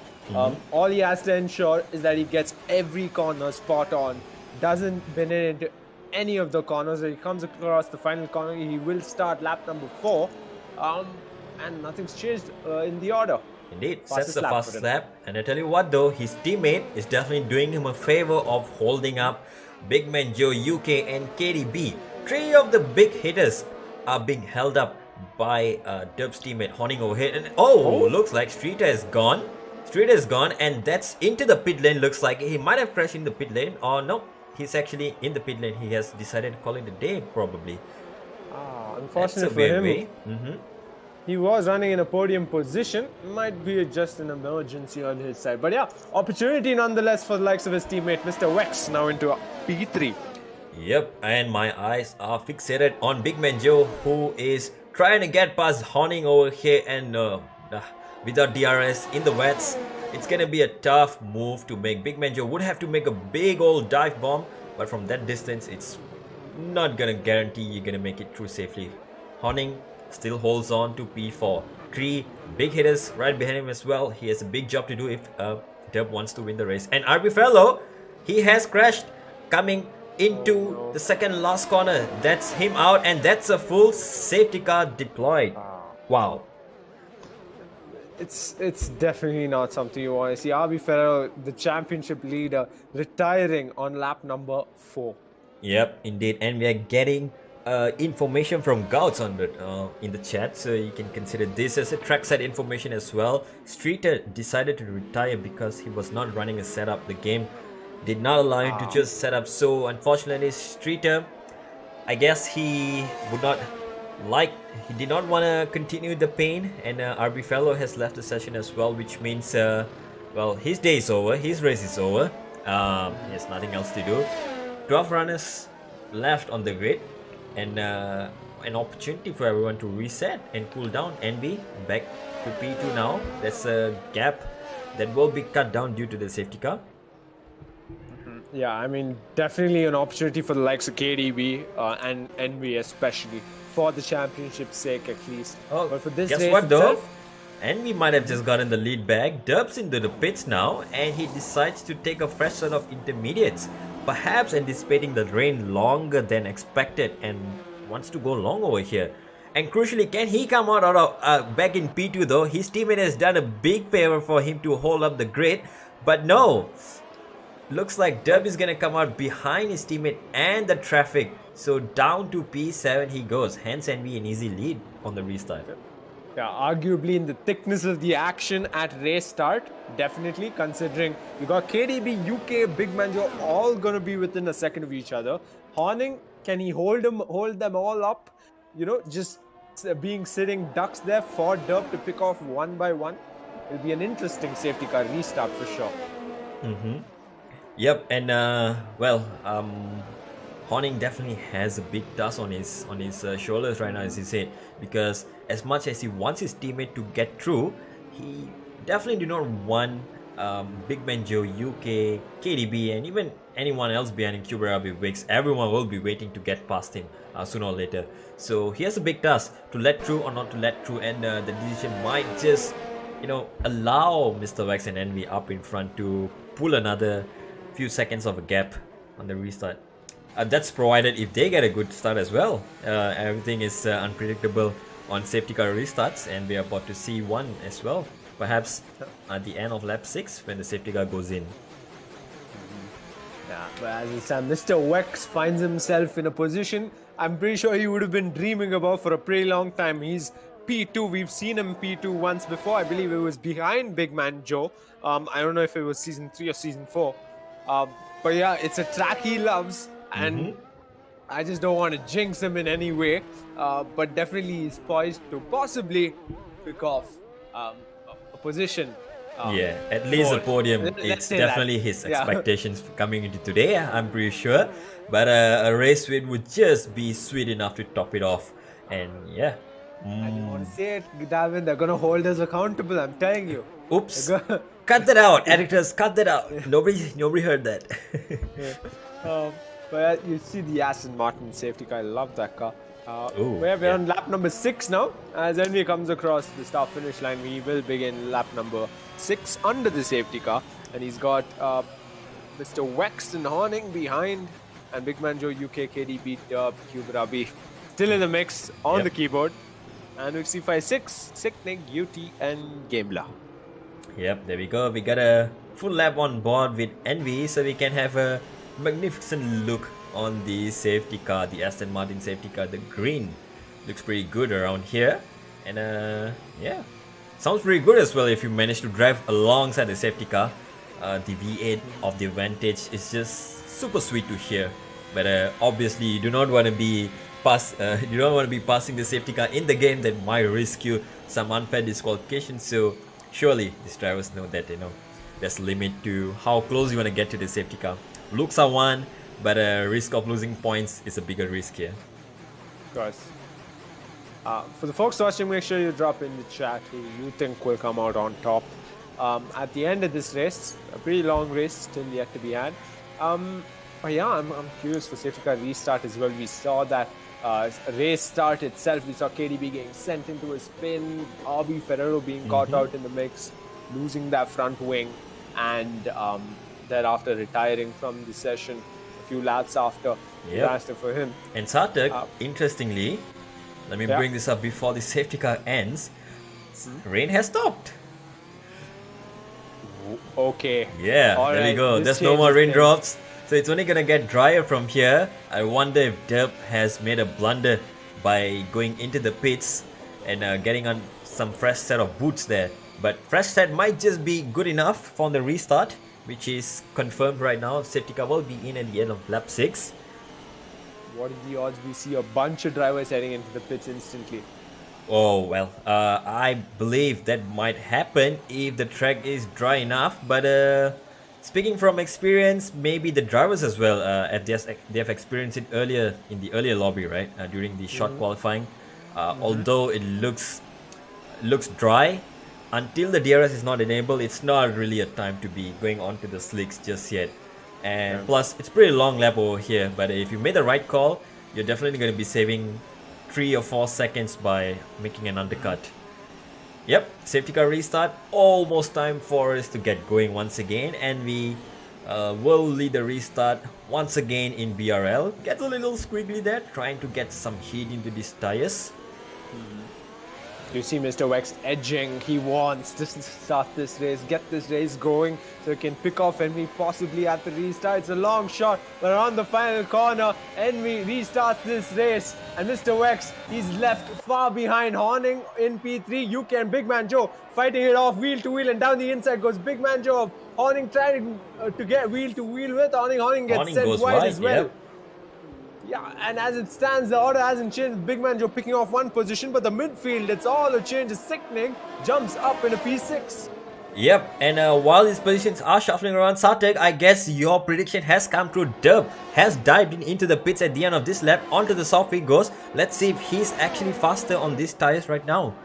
All he has to ensure is that he gets every corner spot on, doesn't bin it into any of the corners. He comes across the final corner, he will start lap number 4, and nothing's changed in the order.
Indeed, sets the fastest lap. And I tell you what though, his teammate is definitely doing him a favor of holding up Big Man Joe, UK and KDB. 3 of the big hitters are being held up by Derb's teammate Horning overhead. And looks like Streeter is gone. Streeter is gone, and that's into the pit lane. Looks like he might have crashed in the pit lane. Or no, he's actually in the pit lane. He has decided to call it a day, probably.
Unfortunately for him, he was running in a podium position. Might be just an emergency on his side. But yeah, opportunity nonetheless for the likes of his teammate, Mr. Wex, now into P3.
Yep, and my eyes are fixated on Big Man Joe, who is trying to get past Horning over here, and without DRS in the wets, it's gonna be a tough move to make. Big Man Joe would have to make a big old dive bomb, but from that distance, it's not gonna guarantee you're gonna make it through safely. Horning still holds on to P4. 3 big hitters right behind him as well. He has a big job to do if Derp wants to win the race. And RB Fellow, he has crashed coming into the second last corner. That's him out, and that's a full safety car deployed. Wow.
It's definitely not something you want to see. RB Ferrero, the championship leader, retiring on lap number 4.
Yep, indeed. And we are getting information from Gouts on the in the chat, so you can consider this as a trackside information as well. Streeter decided to retire because he was not running a setup. The game did not allow him to just set up. So unfortunately, Streeter, I guess he did not want to continue the pain, and RB Fellow has left the session as well, which means well, his day is over, his race is over. He has nothing else to do. 12 runners left on the grid, and an opportunity for everyone to reset and cool down. NB back to P2 now. That's a gap that will be cut down due to the safety car.
Yeah, I mean, definitely an opportunity for the likes of KDB and NB especially, for the championship's sake at least. But for this
guess
race
what though?
itself,
Envy might have just gotten the lead back. Derb's into the pits now, and he decides to take a fresh set of intermediates, perhaps anticipating the rain longer than expected, and wants to go long over here. And crucially, can he come out of back in P2 though? His teammate has done a big favor for him to hold up the grid, but no. Looks like Derb is gonna come out behind his teammate and the traffic. So down to P7 he goes. Hence Envy an easy lead on the restart.
yeah, arguably in the thickness of the action at race start, definitely, considering you got KDB, UK, Big Manjo all gonna be within a second of each other. Horning, can he hold them all up? You know, just being sitting ducks there for Derb to pick off one by one. It'll be an interesting safety car restart for sure.
Yep, and Horning definitely has a big task on his shoulders right now, as he said, because as much as he wants his teammate to get through, he definitely do not want Big Man Joe, UK, KDB, and even anyone else behind him, Kuberabi, Wicks. Everyone will be waiting to get past him sooner or later. So he has a big task to let through or not to let through, and the decision might just, allow Mr. Wax and Envy up in front to pull another few seconds of a gap on the restart. That's provided if they get a good start as well. Everything is unpredictable on safety car restarts, and we are about to see one as well, perhaps at the end of lap 6 when the safety car goes in.
Yeah, but as it's Mr. Wex finds himself in a position I'm pretty sure he would have been dreaming about for a pretty long time. He's P2. We've seen him P2 once before. I believe it was behind Big Man Joe. I don't know if it was season 3 or season 4. But yeah, it's a track he loves, and I just don't want to jinx him in any way. But definitely he's poised to possibly pick off a position.
Yeah, at least a podium. It's definitely his expectations coming into today, I'm pretty sure. But a race win would just be sweet enough to top it off. And yeah.
I didn't want to say it, Davin. They're gonna hold us accountable. I'm telling you.
Oops. Cut that out, editors. Cut that out. Nobody heard that.
But you see the Aston Martin safety car. I love that car.
Ooh,
We're on lap number 6 now. As Envy comes across the start-finish line, we will begin lap number 6 under the safety car. And he's got Mr. Wexton Horning behind. And Big Man Joe, UK, KDB, Dub, Kuberabi still in the mix on the keyboard. And we see 5-6, Sicknick, UT, and Gamebla.
Yep, there we go. We got a full lap on board with Envy, so we can have a magnificent look on the safety car, the Aston Martin safety car. The green looks pretty good around here. And yeah, sounds pretty good as well if you manage to drive alongside the safety car. The V8 of the Vantage is just super sweet to hear. But obviously you do not want to be passing the safety car in the game. That might risk you some unfair disqualification. So surely these drivers know that, there's a limit to how close you want to get to the safety car. Looks are one, but risk of losing points is a bigger risk here.
Of course. For the folks watching, make sure you drop in the chat who you think will come out on top at the end of this race. A pretty long race still yet to be had. But yeah, I'm curious for safety car restart as well. We saw that race start itself. We saw KDB getting sent into a spin, RB Ferrero being caught out in the mix, losing that front wing, and thereafter retiring from the session a few laps after. Disaster for him.
And Sarthak, interestingly, let me bring this up before the safety car ends. Rain has stopped.
Okay.
Yeah,
all
there
right.
we go. There's no more raindrops. So it's only gonna get drier from here. I wonder if Dub has made a blunder by going into the pits and getting on some fresh set of boots there. But fresh set might just be good enough for the restart, which is confirmed right now. Safety car will be in at the end of lap 6.
What are the odds we see a bunch of drivers heading into the pits instantly?
Oh, well, I believe that might happen if the track is dry enough. But speaking from experience, maybe the drivers as well, they have experienced it earlier in the earlier lobby, right? During the short qualifying. Although it looks dry, until the DRS is not enabled, it's not really a time to be going on to the slicks just yet. And plus, it's pretty long lap over here. But if you made the right call, you're definitely going to be saving 3 or 4 seconds by making an undercut. Yep, safety car restart. Almost time for us to get going once again, and we will lead the restart once again in BRL. Gets a little squiggly there, trying to get some heat into these tires.
You see Mr. Wex edging. He wants to start this race, get this race going so he can pick off Envy possibly at the restart. It's a long shot, but on the final corner, Envy restarts this race. And Mr. Wex, he's left far behind. Horning in P3, UK and Big Man Joe fighting it off wheel to wheel, and down the inside goes Big Man Joe. Horning trying to get wheel to wheel with Horning gets sent wide as well.
Yep.
Yeah, and as it stands, the order hasn't changed. Big Man Joe picking off one position, but the midfield, it's all a change. Is sickening. Jumps up in a P6.
Yep, and while these positions are shuffling around, Sarthak, I guess your prediction has come true. Dub has dived into the pits at the end of this lap. Onto the soft he goes. Let's see if he's actually faster on these tires right now.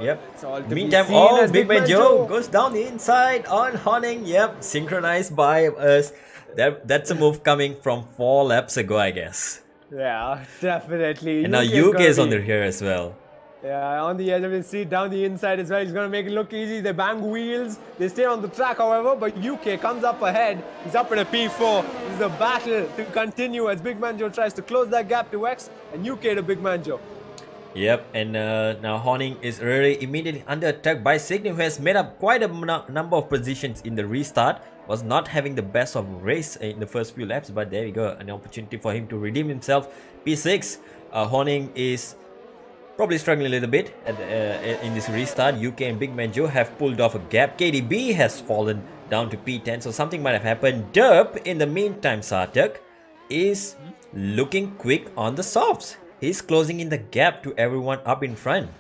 It's all to
Meantime,
be seen
Big Man Joe goes down the inside on Horning. Yep, synchronized by us. That's a move coming from 4 laps ago, I guess.
Yeah, definitely.
And now UK is on the rear as well.
Yeah, on the edge of the seat, down the inside as well. He's going to make it look easy. They bang wheels. They stay on the track, however, but UK comes up ahead. He's up in a P4. This is a battle to continue as Big Man Joe tries to close that gap to X and UK to Big Man Joe.
Yep, and now Horning is really immediately under attack by Signal, who has made up quite a number of positions in the restart. Was not having the best of race in the first few laps, but there we go, an opportunity for him to redeem himself. P6, Horning is probably struggling a little bit in this restart. UK and Big Man Joe have pulled off a gap. KDB has fallen down to P10, so something might have happened. Dub, in the meantime, Sarthak, is looking quick on the softs. He's closing in the gap to everyone up in front.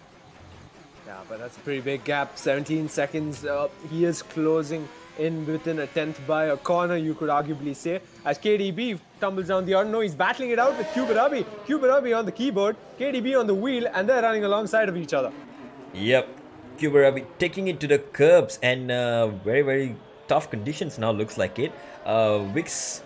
Yeah, but that's a pretty big gap. 17 seconds. He is closing in within a tenth by a corner, you could arguably say. As KDB tumbles down the no, he's battling it out with Kuberabi. Kuberabi on the keyboard, KDB on the wheel, and they're running alongside of each other.
Yep, Kuberabi taking it to the curbs, and very, very tough conditions now, looks like it. Vix,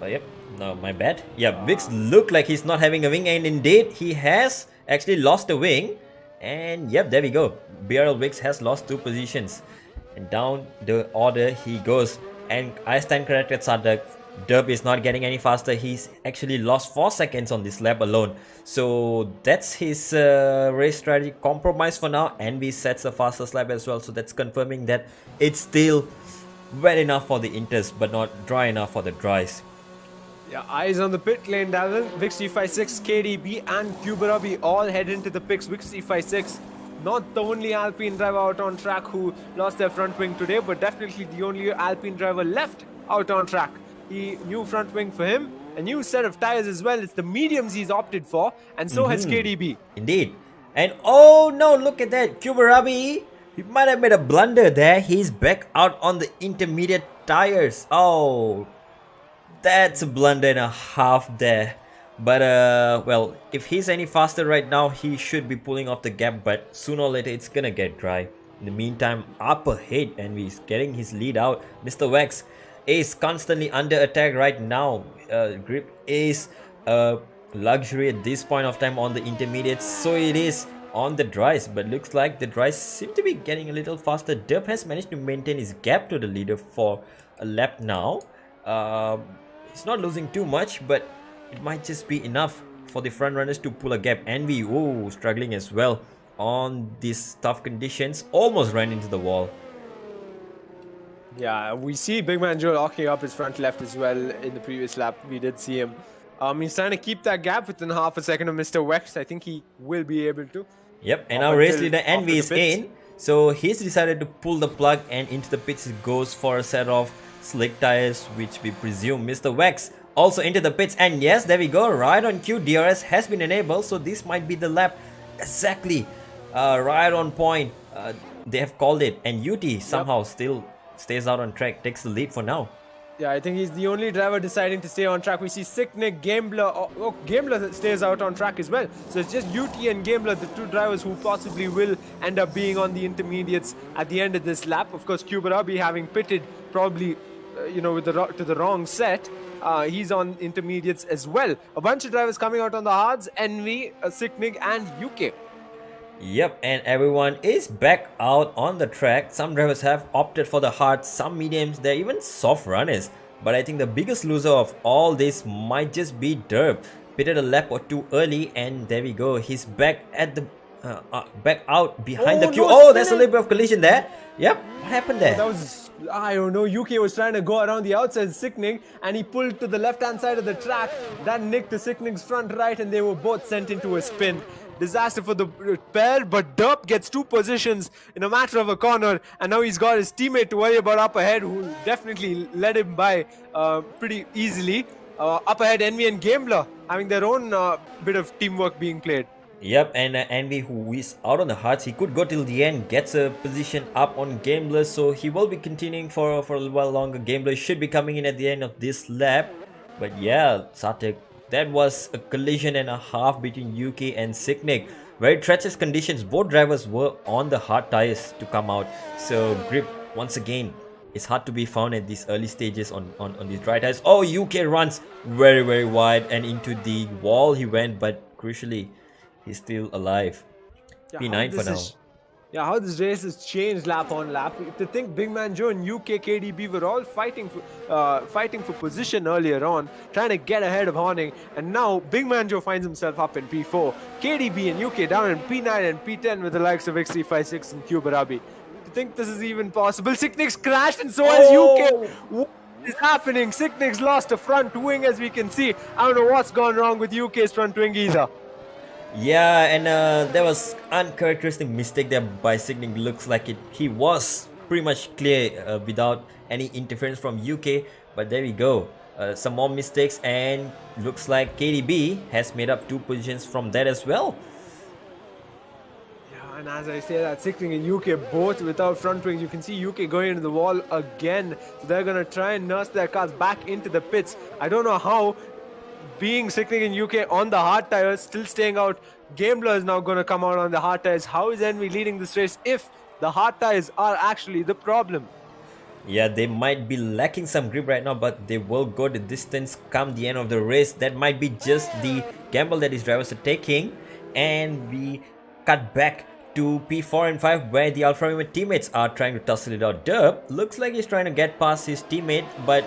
yep, no, my bad. Yeah, Vix looked like he's not having a wing, and indeed he has actually lost a wing. And yep, there we go. BRL Vix has lost 2 positions. And down the order he goes. And I stand corrected, Sadak. Derp is not getting any faster. He's actually lost 4 seconds on this lap alone. So that's his race strategy compromised for now. And we sets a fastest lap as well. So that's confirming that it's still wet enough for the inters, but not dry enough for the dries.
Yeah, eyes on the pit lane, Davin. Vix 356, KDB and Kuberabi all head into the pits. Vix 356, not the only Alpine driver out on track who lost their front wing today, but definitely the only Alpine driver left out on track. New front wing for him, a new set of tires as well. It's the mediums he's opted for, and so has KDB.
Indeed. And oh no, look at that. Kuberabi, he might have made a blunder there. He's back out on the intermediate tires. Oh, that's a blunder and a half there. But well, if he's any faster right now, he should be pulling off the gap, but sooner or later it's gonna get dry. In the meantime, up ahead, and he's getting his lead out. Mr. Wax is constantly under attack right now. Grip is a luxury at this point of time on the intermediates, so it is on the dries, but looks like the dries seem to be getting a little faster. Derp has managed to maintain his gap to the leader for a lap now. He's not losing too much, but it might just be enough for the front runners to pull a gap. Envy, oh, struggling as well on these tough conditions. Almost ran into the wall.
Yeah, we see Big Man Joe locking up his front left as well in the previous lap. We did see him. He's trying to keep that gap within half a second of Mr. Wex. I think he will be able to.
Yep, and our race leader Envy is in. So he's decided to pull the plug, and into the pits he goes for a set of slick tires, which we presume Mr. Wax also into the pits. And yes, there we go, right on cue. DRS has been enabled, so this might be the lap exactly right on point. They have called it, and UT somehow still stays out on track, takes the lead for now.
Yeah, I think he's the only driver deciding to stay on track. We see Sicknick, Gambler. Oh, Gambler stays out on track as well. So it's just UT and Gambler, the 2 drivers who possibly will end up being on the intermediates at the end of this lap. Of course, Kuberabi having pitted probably, with to the wrong set. He's on intermediates as well. A bunch of drivers coming out on the hards. Envy, Sicknick, and UK.
Yep, and everyone is back out on the track. Some drivers have opted for the hard, some mediums, they're even soft runners. But I think the biggest loser of all this might just be Derp. Pitted a lap or 2 early, and there we go. He's back at the back out behind the queue. Oh, there's a little bit of collision there. Yep, what happened there?
That was, I don't know, UK was trying to go around the outside Sicknick, and he pulled to the left-hand side of the track. That nicked the Sicknick's front right, and they were both sent into a spin. Disaster for the pair, but Derp gets 2 positions in a matter of a corner, and now he's got his teammate to worry about up ahead, who definitely led him by pretty easily. Up ahead, Envy and Gambler having their own bit of teamwork being played.
Yep, and Envy, who is out on the hearts, he could go till the end, gets a position up on Gambler, so he will be continuing for a little while longer. Gambler should be coming in at the end of this lap, but yeah, Satek, that was a collision and a half between UK and Sicknick. Very treacherous conditions. Both drivers were on the hard tires to come out. So grip, once again, it's hard to be found at these early stages on these dry tires. Oh, UK runs very, very wide, and into the wall he went, but crucially, he's still alive.
Yeah,
P9 for now.
Yeah, how this race has changed lap on lap. To think Big Man Joe and UK KDB were all fighting for position earlier on, trying to get ahead of Horning, and now Big Man Joe finds himself up in P4. KDB and UK down in P9 and P10 with the likes of X356 and Kuberabi. To think this is even possible. Sicknick's crashed, and so has UK. What is happening? Sicknick's lost a front wing, as we can see. I don't know what's gone wrong with UK's front wing either.
Yeah, and there was uncharacteristic mistake there by Sicknick. Looks like he was pretty much clear without any interference from UK. But there we go. Some more mistakes, and looks like KDB has made up 2 positions from that as well.
Yeah, And as I say that, Sickling and UK both without front wings. You can see UK going into the wall again. So they're going to try and nurse their cars back into the pits. I don't know how, being Sickling and UK on the hard tires, still staying out. Gambler is now going to come out on the hard tires. How is Envy leading this race if the hard tires are actually the problem?
Yeah, they might be lacking some grip right now, but they will go the distance come the end of the race. That might be just the gamble that these drivers are taking. And we cut back to P4 and 5 where the Alfa Romeo teammates are trying to tussle it out. Derp looks like he's trying to get past his teammate, but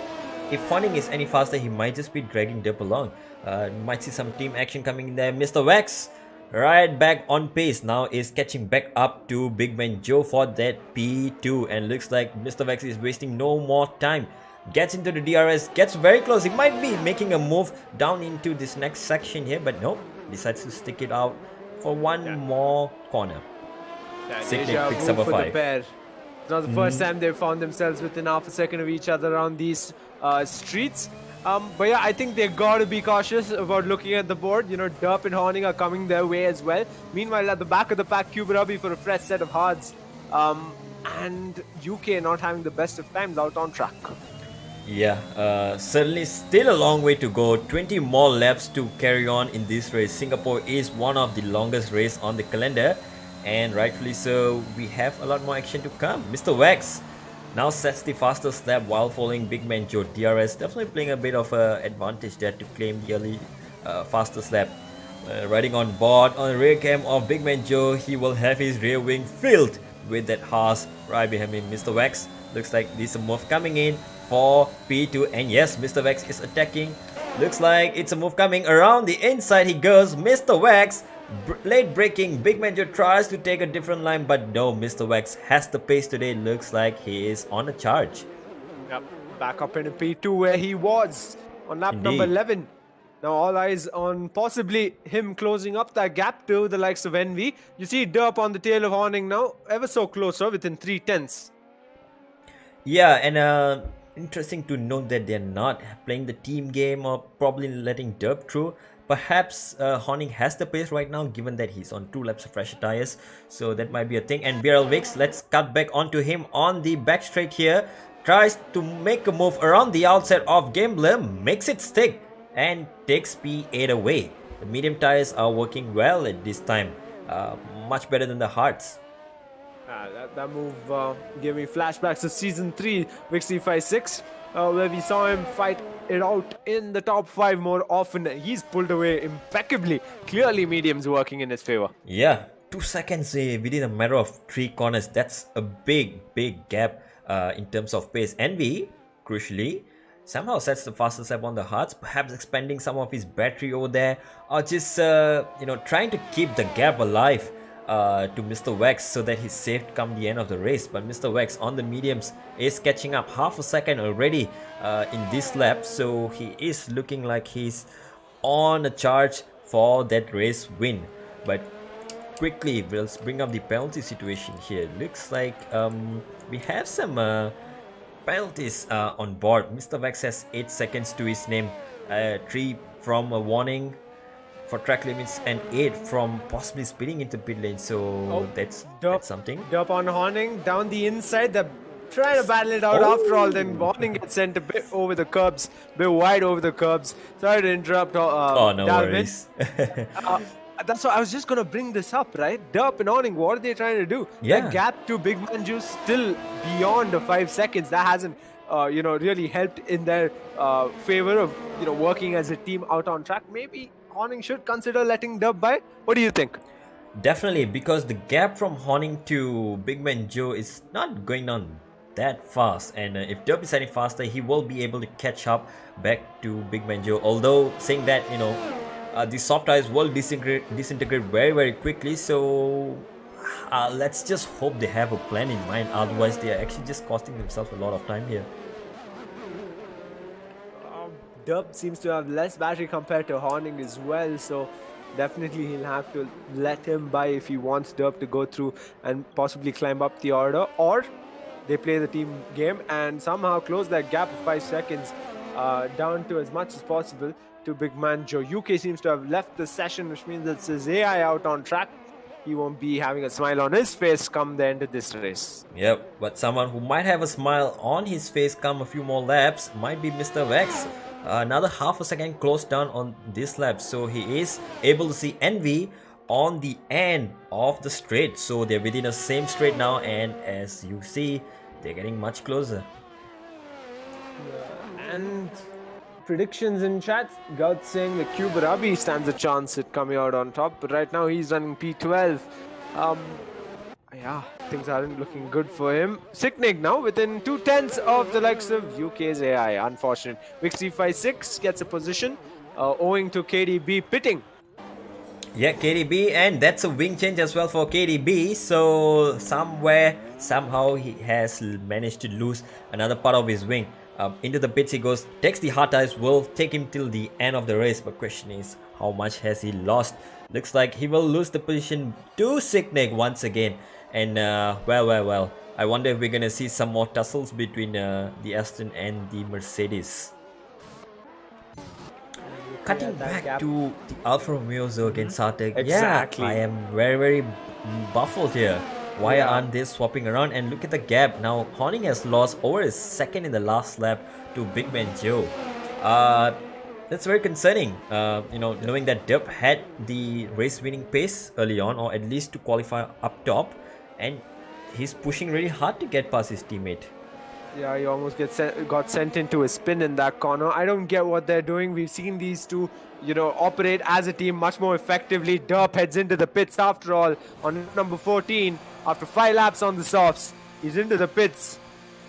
if Honing is any faster, he might just be dragging Derp along. Might see some team action coming in there. Mr. Wax right back on pace now is catching back up to Big Man Joe for that P2, and looks like Mr. Vex is wasting no more time. Gets into the DRS, gets very close. He might be making a move down into this next section here, but no, decides to stick it out for one more corner.
Deja vu for the pair. It's not the first time they've found themselves within half a second of each other on these streets. But yeah, I think they got to be cautious about looking at the board. You know, Derp and Horning are coming their way as well. Meanwhile, at the back of the pack, Kuberabi for a fresh set of hards. And UK not having the best of times out on track.
Yeah, certainly still a long way to go. 20 more laps to carry on in this race. Singapore is one of the longest races on the calendar, and rightfully so. We have a lot more action to come. Mr. Wax now sets the fastest lap while following Big Man Joe. DRS definitely playing a bit of an advantage there to claim the early fastest lap. Riding on board on the rear cam of Big Man Joe, he will have his rear wing filled with that Haas right behind him. Mr. Wax looks like this move coming in for P2, and yes, Mr. Wax is attacking. Looks like it's a move coming around the inside. He goes. Mr. Wax late braking. Big Man Joe tries to take a different line, but no, Mr. Wax has the pace today. Looks like he is on a charge.
Yep, back up in P2 where he was on lap number 11. Now all eyes on possibly him closing up that gap to the likes of Envy. You see Derp on the tail of Horning now, ever so closer within 3/10.
Yeah, and interesting to note that they're not playing the team game or probably letting Derp through. Perhaps Horning has the pace right now, given that he's on 2 laps of fresher tires, so that might be a thing. And BRL Vix, let's cut back onto him on the back straight here. Tries to make a move around the outside of Gambler, makes it stick, and takes P8 away. The medium tires are working well at this time, much better than the hards.
That move gave me flashbacks to season 3, Vix 356, where we saw him fight it out in the top 5 more often. He's pulled away impeccably. Clearly medium's working in his favor.
Yeah, 2 seconds within a matter of 3 corners. That's a big gap in terms of pace. Envy, crucially, somehow sets the fastest lap on the hards, perhaps expanding some of his battery over there, or just trying to keep the gap alive to Mr. Wax so that he's safe come the end of the race. But Mr. Wax on the mediums is catching up half a second already in this lap, so he is looking like he's on a charge for that race win. But quickly, we'll bring up the penalty situation here. Looks like we have some penalties on board. Mr. Wax has 8 seconds to his name, 3 from a warning for track limits and 8 from possibly speeding into pit lane, so that's something.
Derp on Horning down the inside. They're trying to battle it out after all. Then Horning gets sent a bit over the curbs, a bit wide over the curbs. Sorry to interrupt.
Oh, no
Dalvin.
worries.
That's what I was just gonna bring this up, right? Derp and Horning, what are they trying to do?
Yeah.
That gap to Big Man Juice still beyond the 5 seconds. That hasn't really helped in their favor of working as a team out on track. Maybe Horning should consider letting Derp by. What do you think?
Definitely, because the gap from Horning to Big Man Joe is not going down that fast, and if Derp is any faster, he will be able to catch up back to Big Man Joe. Although saying that, the soft tires will disintegrate very quickly, so let's just hope they have a plan in mind. Otherwise, they are actually just costing themselves a lot of time here.
Derp seems to have less battery compared to Horning as well, so definitely he'll have to let him by if he wants Derp to go through and possibly climb up the order, or they play the team game and somehow close that gap of 5 seconds down to as much as possible to Big Man Joe. UK seems to have left the session, which means it's his AI out on track. he won't be having a smile on his face come the end of this race.
Yep, but someone who might have a smile on his face come a few more laps might be Mr. Vex. Another half a second closed down on this lap, so he is able to see Envy on the end of the straight. So they're within the same straight now, and as you see, they're getting much closer.
And predictions in chat, Gaut saying that Kubarabi stands a chance at coming out on top, but right now he's running P12. Yeah, things aren't looking good for him. Sicknig now within 2/10 of the likes of UK's AI. Unfortunate. Vix356 gets a position owing to KDB pitting.
Yeah, KDB, and that's a wing change as well for KDB. So somehow he has managed to lose another part of his wing. Into the pits he goes, takes the hard tires, will take him till the end of the race. But question is, how much has he lost? Looks like he will lose the position to Sicknig once again. And well, I wonder if we're gonna see some more tussles between the Aston and the Mercedes. Cutting back to the Alfa Romeo against Sartek.
Exactly.
Yeah, I am very baffled here. Why aren't they swapping around? And look at the gap. Now Horning has lost over a second in the last lap to Big Man Joe. That's very concerning. Knowing that Dub had the race winning pace early on, or at least to qualify up top, and he's pushing really hard to get past his teammate.
Yeah, he almost got sent into a spin in that corner. I don't get what they're doing. We've seen these two, operate as a team much more effectively. Derp heads into the pits after all on number 14. After 5 laps on the softs, he's into the pits.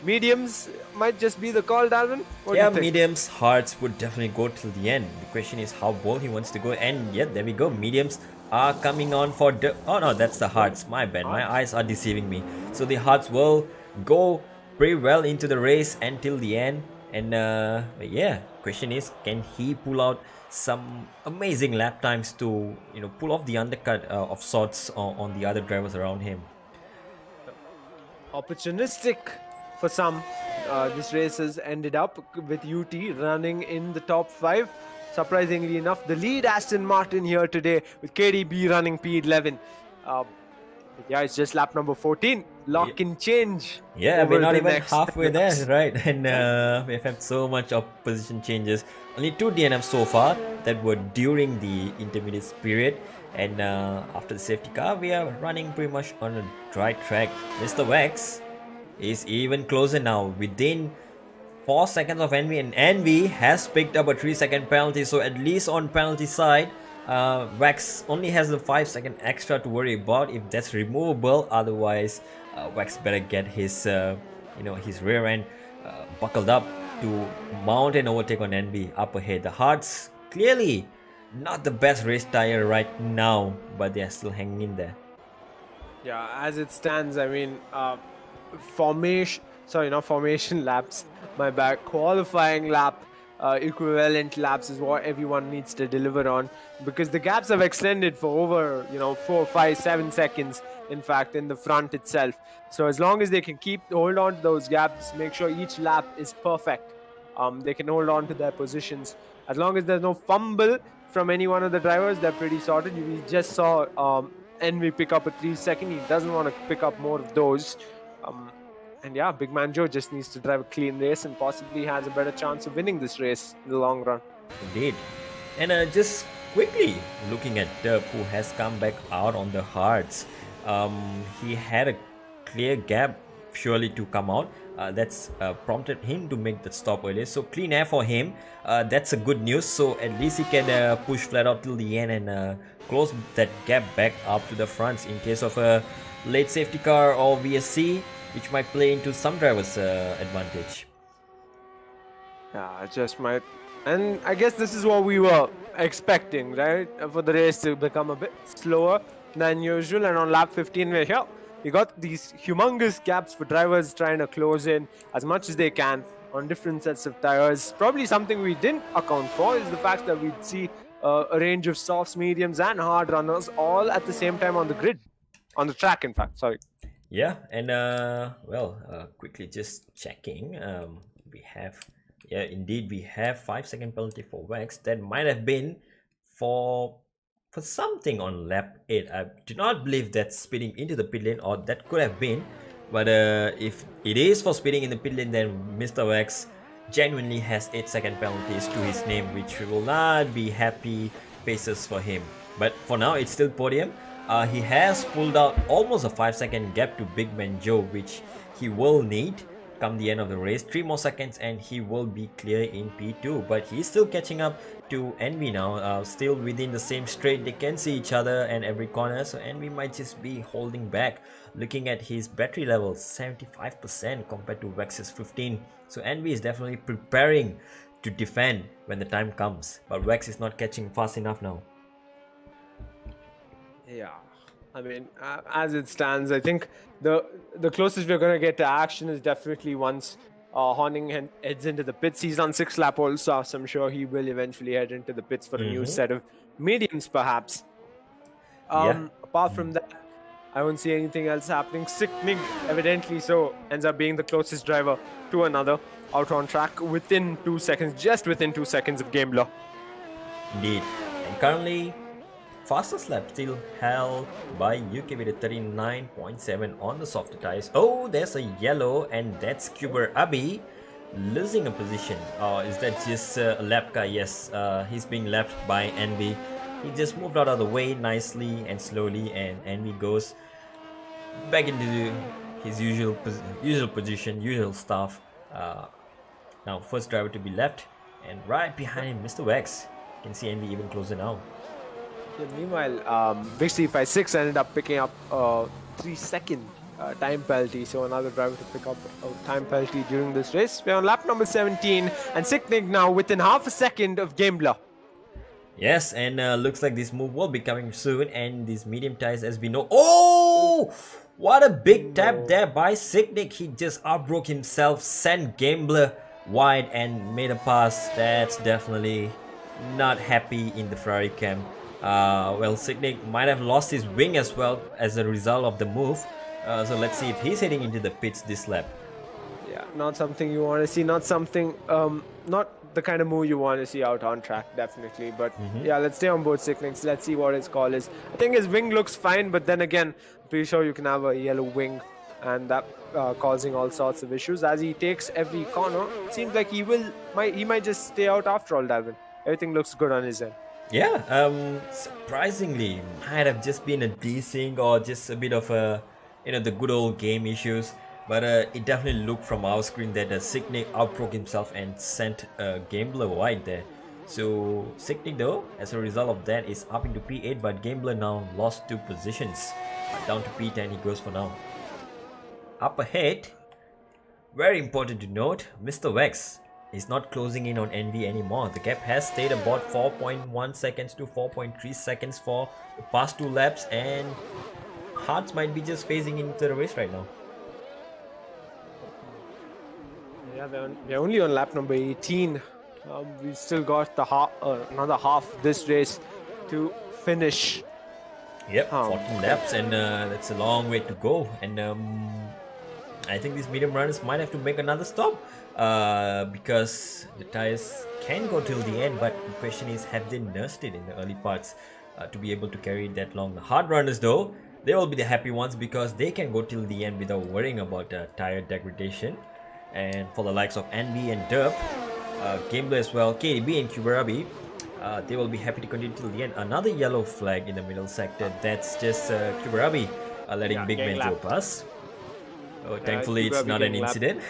Mediums might just be the call, Dalvin.
Yeah, mediums, hards would definitely go till the end. The question is how bold he wants to go. And yeah, there we go. Mediums are coming on for oh no, that's the hards. My bad. My eyes are deceiving me. So the hards will go pretty well into the race until the end. And yeah, question is, can he pull out some amazing lap times to pull off the undercut of sorts on the other drivers around him?
Opportunistic for some. This race has ended up with UT running in the top 5. Surprisingly enough, the lead Aston Martin here today with KDB running P11. Yeah, it's just lap number 14. Lock in change.
Yeah, we're not even halfway there, right? And we've had so much of position changes. Only 2 DNFs so far that were during the intermediate period. And after the safety car, we are running pretty much on a dry track. Mr. Vex is even closer now, within 4 seconds of Envy, and Envy has picked up a 3-second penalty. So at least on penalty side, Wax only has the 5-second extra to worry about if that's removable. Otherwise, Wax better get his his rear end buckled up to mount an overtake on Envy up ahead. The Hearts clearly not the best race tire right now, but they are still hanging in there.
Yeah, as it stands, I mean, formation laps, my bad, qualifying lap equivalent laps is what everyone needs to deliver on, because the gaps have extended for over 4, 5, 7 seconds, in fact, in the front itself. So as long as they can hold on to those gaps, make sure each lap is perfect, they can hold on to their positions. As long as there's no fumble from any one of the drivers, they're pretty sorted. We just saw Envy pick up a 3-second. He doesn't want to pick up more of those. And yeah, Big Man Joe just needs to drive a clean race and possibly has a better chance of winning this race in the long run.
Indeed. And just quickly looking at Derp, who has come back out on the hards. He had a clear gap surely to come out. That's prompted him to make the stop earlier. So clean air for him. That's a good news. So at least he can push flat out till the end and close that gap back up to the fronts in case of a late safety car or VSC, which might play into some drivers' advantage.
Yeah, it just might. And I guess this is what we were expecting, right? For the race to become a bit slower than usual. And on lap 15, we're here. We got these humongous gaps for drivers trying to close in as much as they can on different sets of tires. Probably something we didn't account for is the fact that we'd see a range of softs, mediums, and hard runners all at the same time on the grid. On the track, in fact, sorry.
Yeah, and quickly just checking. We have, indeed, we have 5-second penalty for Wax. That might have been for for something on lap 8. I do not believe that's speeding into the pit lane, or that could have been. But if it is for speeding in the pit lane, then Mr. Wax genuinely has 8-second penalties to his name, which will not be happy faces for him. But for now, it's still podium. He has pulled out almost a 5-second gap to Big Man Joe, which he will need come the end of the race. 3 more seconds and he will be clear in P2, but he's still catching up to Envy now, still within the same straight. They can see each other and every corner, so Envy might just be holding back. Looking at his battery levels, 75% compared to Vex's 15, so Envy is definitely preparing to defend when the time comes, but Vex is not catching fast enough now.
Yeah, I mean, as it stands, I think the closest we're going to get to action is definitely once Horning heads into the pits. He's on 6th lap also, so I'm sure he will eventually head into the pits for a new set of mediums, perhaps. Apart from that, I won't see anything else happening. Sicknig, evidently so, ends up being the closest driver to another out on track within 2 seconds, just within 2 seconds of game law.
Indeed, and currently fastest lap still held by UK with a 39.7 on the softer tires. Oh, there's a yellow, and that's Kuber Abi losing a position. Is that just a lap car? Yes, he's being lapped by Envy. He just moved out of the way nicely and slowly, and Envy goes back into his usual position, usual stuff. Now first driver to be left, and right behind him Mr. Wax. You can see Envy even closer now.
Yeah, meanwhile, Victory 5-6 ended up picking up a 3-second time penalty, so another driver to pick up a time penalty during this race. We're on lap number 17, and Sicknig now within half a second of game law.
Yes, and looks like this move will be coming soon, and these medium tires, as we know. Oh, what a big tap there by Sicknig. He just outbroke himself, sent Gambler wide and made a pass. That's definitely not happy in the Ferrari camp. Well, Sicknig might have lost his wing as well as a result of the move. So let's see if he's heading into the pits this lap.
Yeah, not something you want to see, not something, not the kind of move you want to see out on track, definitely. But yeah, let's stay on board Sicknig. Let's see what his call is. I think his wing looks fine, but then again, I'm pretty sure you can have a yellow wing, and that causing all sorts of issues. As he takes every corner, it seems like he might just stay out after all, Dalvin. Everything looks good on his end.
Yeah, surprisingly, might have just been a desync or just a bit of a, the good old game issues. But it definitely looked from our screen that Sicknig outbroke himself and sent Gambler wide there. So Sicknig though, as a result of that, is up into P8, but Gambler now lost 2 positions. Down to P10 he goes for now. Up ahead, very important to note, Mr. Vex is not closing in on Envy anymore. The gap has stayed about 4.1 seconds to 4.3 seconds for the past 2 laps, and Hearts might be just phasing into the race right now.
Yeah, we're only on lap number 18. We've still got the another half this race to finish.
Yep, 14 laps, and that's a long way to go. And I think these medium runners might have to make another stop because the tires can go till the end, but the question is, have they nursed it in the early parts to be able to carry it that long? The hard runners though, they will be the happy ones because they can go till the end without worrying about tire degradation. And for the likes of Envy and Derp, Gambler as well, KDB and Kuberabi, they will be happy to continue till the end. Another yellow flag in the middle sector. That's just Kuberabi letting Big Man Joe pass. Oh, thankfully it's not an incident.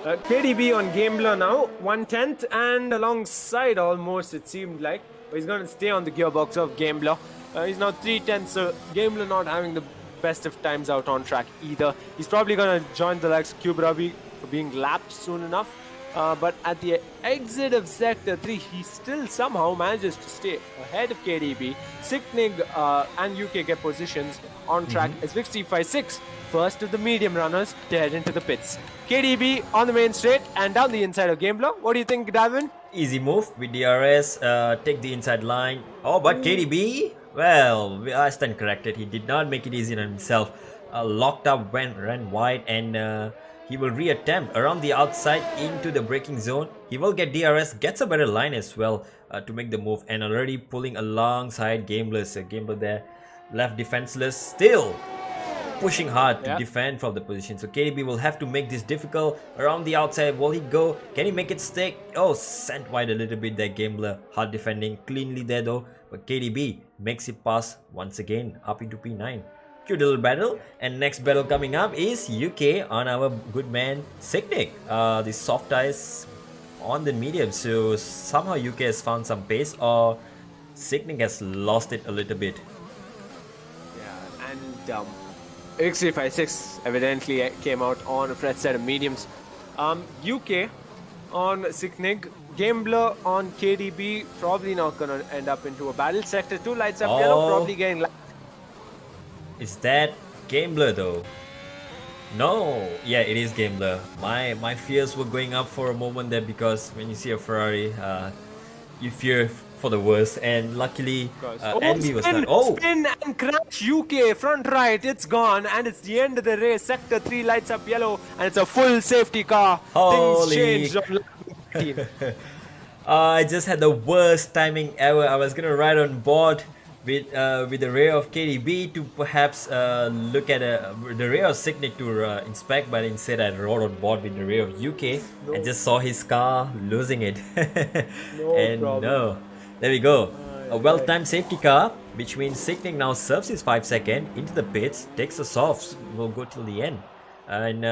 KDB on Gambler now, 1/10, and alongside almost it seemed like, but he's going to stay on the gearbox of Gambler. He's now 3/10, so Gambler not having the best of times out on track either. He's probably going to join the likes of Kuberabi for being lapped soon enough. But at the exit of Sector 3, he still somehow manages to stay ahead of KDB. Sicknig and UK get positions on track as Victory 5-6, first of the medium runners to head into the pits. KDB on the main straight and down the inside of Gambler. What do you think, Davin?
Easy move with DRS, take the inside line. Oh, but KDB, well, I stand corrected. He did not make it easy on himself. Locked up, ran wide, and He will reattempt around the outside into the braking zone. He will get DRS, gets a better line as well to make the move, and already pulling alongside Gambler. So Gambler there left defenseless, still pushing hard to defend from the position. So KDB will have to make this difficult around the outside. Will he go? Can he make it stick? Oh, sent wide a little bit there. Gambler hard defending cleanly there though, but KDB makes it pass once again up into P9. Cute little battle, and next battle coming up is UK on our good man Signic. The soft tires on the medium, so somehow UK has found some pace, or Signic has lost it a little bit.
Yeah, and X356 evidently came out on a fresh set of mediums. UK on Signic, Gambler on KDB, probably not gonna end up into a battle. Sector 2 lights up yellow, probably getting.
Is that Gambler though? No, yeah, it is Gambler. My fears were going up for a moment there, because when you see a Ferrari, you fear for the worst, and luckily Envy was not. Oh,
spin and crash UK front right, it's gone, and it's the end of the race. Sector 3 lights up yellow, and it's a full safety car.
Holy.
Things changed.
I just had the worst timing ever. I was gonna ride on board with the rear of KDB to perhaps look at the rear of Signic to inspect, but instead I rode on board with the rear of UK and just saw his car losing it. No, there we go. A well-timed safety car, which means Signic now serves his 5 second into the pits, takes the softs, will go till the end. And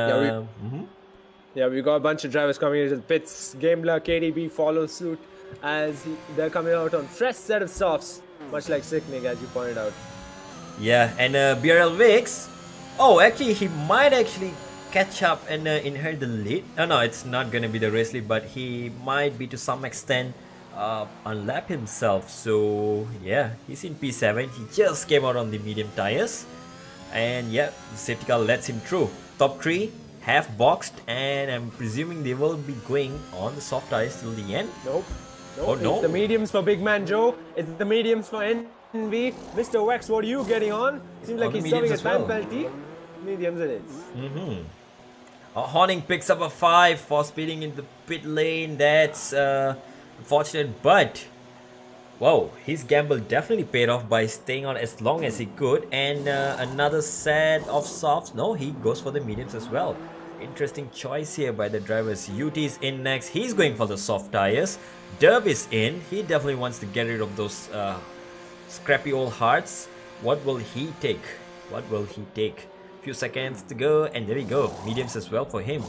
yeah, we got a bunch of drivers coming into the pits. Gambler, KDB follow suit as they're coming out on fresh set of softs, much like Signic, as you pointed out.
Yeah, and BRL Vix, oh, actually he might actually catch up and inherit the lead. No, it's not gonna be the race lead, but he might be to some extent unlap himself. So yeah, he's in P7. He just came out on the medium tires, and yeah, the safety car lets him through. Top 3 have boxed, and I'm presuming they will be going on the soft tires till the end.
Nope.
Oh no!
It's the mediums for Big Man Joe. It's the mediums for Envy. Mr. Wex, what are you getting on? Seems like he's serving a time penalty. Mediums it is.
Horning picks up a 5 for speeding in the pit lane. That's unfortunate, but wow, his gamble definitely paid off by staying on as long as he could. And another set of softs. No, he goes for the mediums as well. Interesting choice here by the drivers. UT is in next. He's going for the soft tires. Derb is in. He definitely wants to get rid of those scrappy old hearts. What will he take? What will he take? Few seconds to go, and there we go. Mediums as well for him.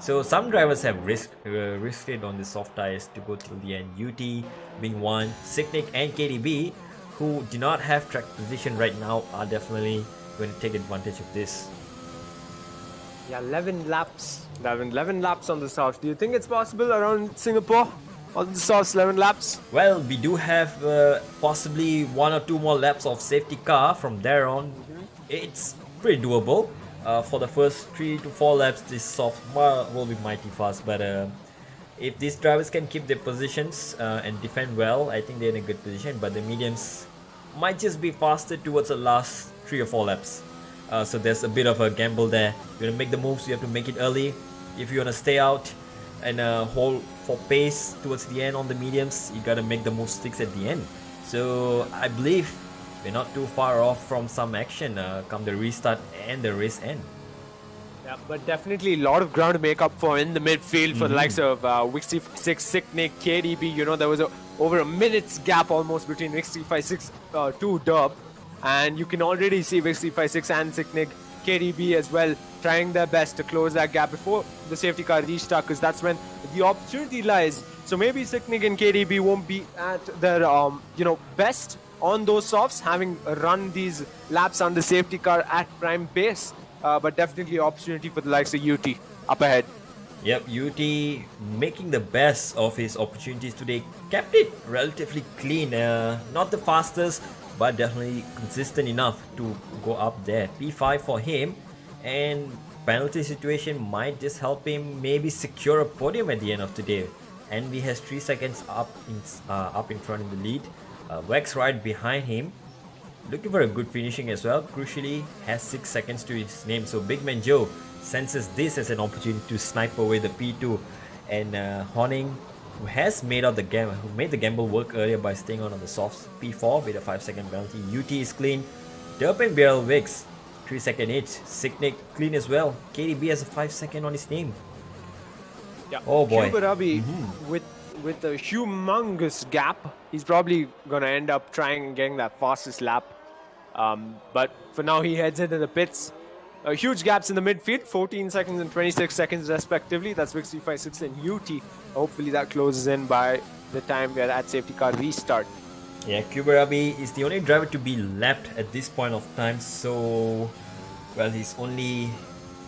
So some drivers have risked it on the soft tires to go till the end. UT being one, Signic and KDB, who do not have track position right now, are definitely going to take advantage of this.
Yeah, 11 laps. 11 laps on the softs. Do you think it's possible around Singapore? On the softs, 11 laps?
Well, we do have possibly 1 or 2 more laps of safety car. From there on, it's pretty doable. For the first 3 to 4 laps, this soft will be mighty fast. But if these drivers can keep their positions and defend well, I think they're in a good position. But the mediums might just be faster towards the last 3 or 4 laps. So there's a bit of a gamble there. You want to make the moves, you have to make it early. If you want to stay out and hold for pace towards the end on the mediums, you got to make the move sticks at the end. So I believe we're not too far off from some action come the restart and the race end.
Yeah, but definitely a lot of ground to make up for in the midfield for the likes of Wix356, Signic, KDB. You know, there was over a minute's gap almost between Wix356 to Derb. And you can already see Wix356 and Signic, KDB as well, trying their best to close that gap before the safety car restarts, because that's when the opportunity lies. So maybe Signic and KDB won't be at their best on those softs, having run these laps on the safety car at prime pace. But definitely opportunity for the likes of UT up ahead.
Yep, UT making the best of his opportunities today. Kept it relatively clean. Not the fastest, but definitely consistent enough to go up there. P5 for him, and penalty situation might just help him maybe secure a podium at the end of the day. Envy has 3 seconds up in front in the lead. Wex right behind him, looking for a good finishing as well. Crucially, has 6 seconds to his name. So Big Man Joe senses this as an opportunity to snipe away the P2, and Horning, who has made out the game, who made the gamble work earlier by staying on the soft P4 with a 5-second penalty. UT is clean. Derp and Beryl Wicks 3-second each. Sicknick clean as well. KDB has a 5-second on his name.
Yeah.
Oh boy.
Kubarabi with a humongous gap, he's probably gonna end up trying and getting that fastest lap. But for now, he heads into the pits. Huge gaps in the midfield, 14 seconds and 26 seconds respectively. That's Vixie 56 and UT. Hopefully that closes in by the time we are at safety car restart.
Yeah, Kubarabi is the only driver to be lapped at this point of time, so well, his only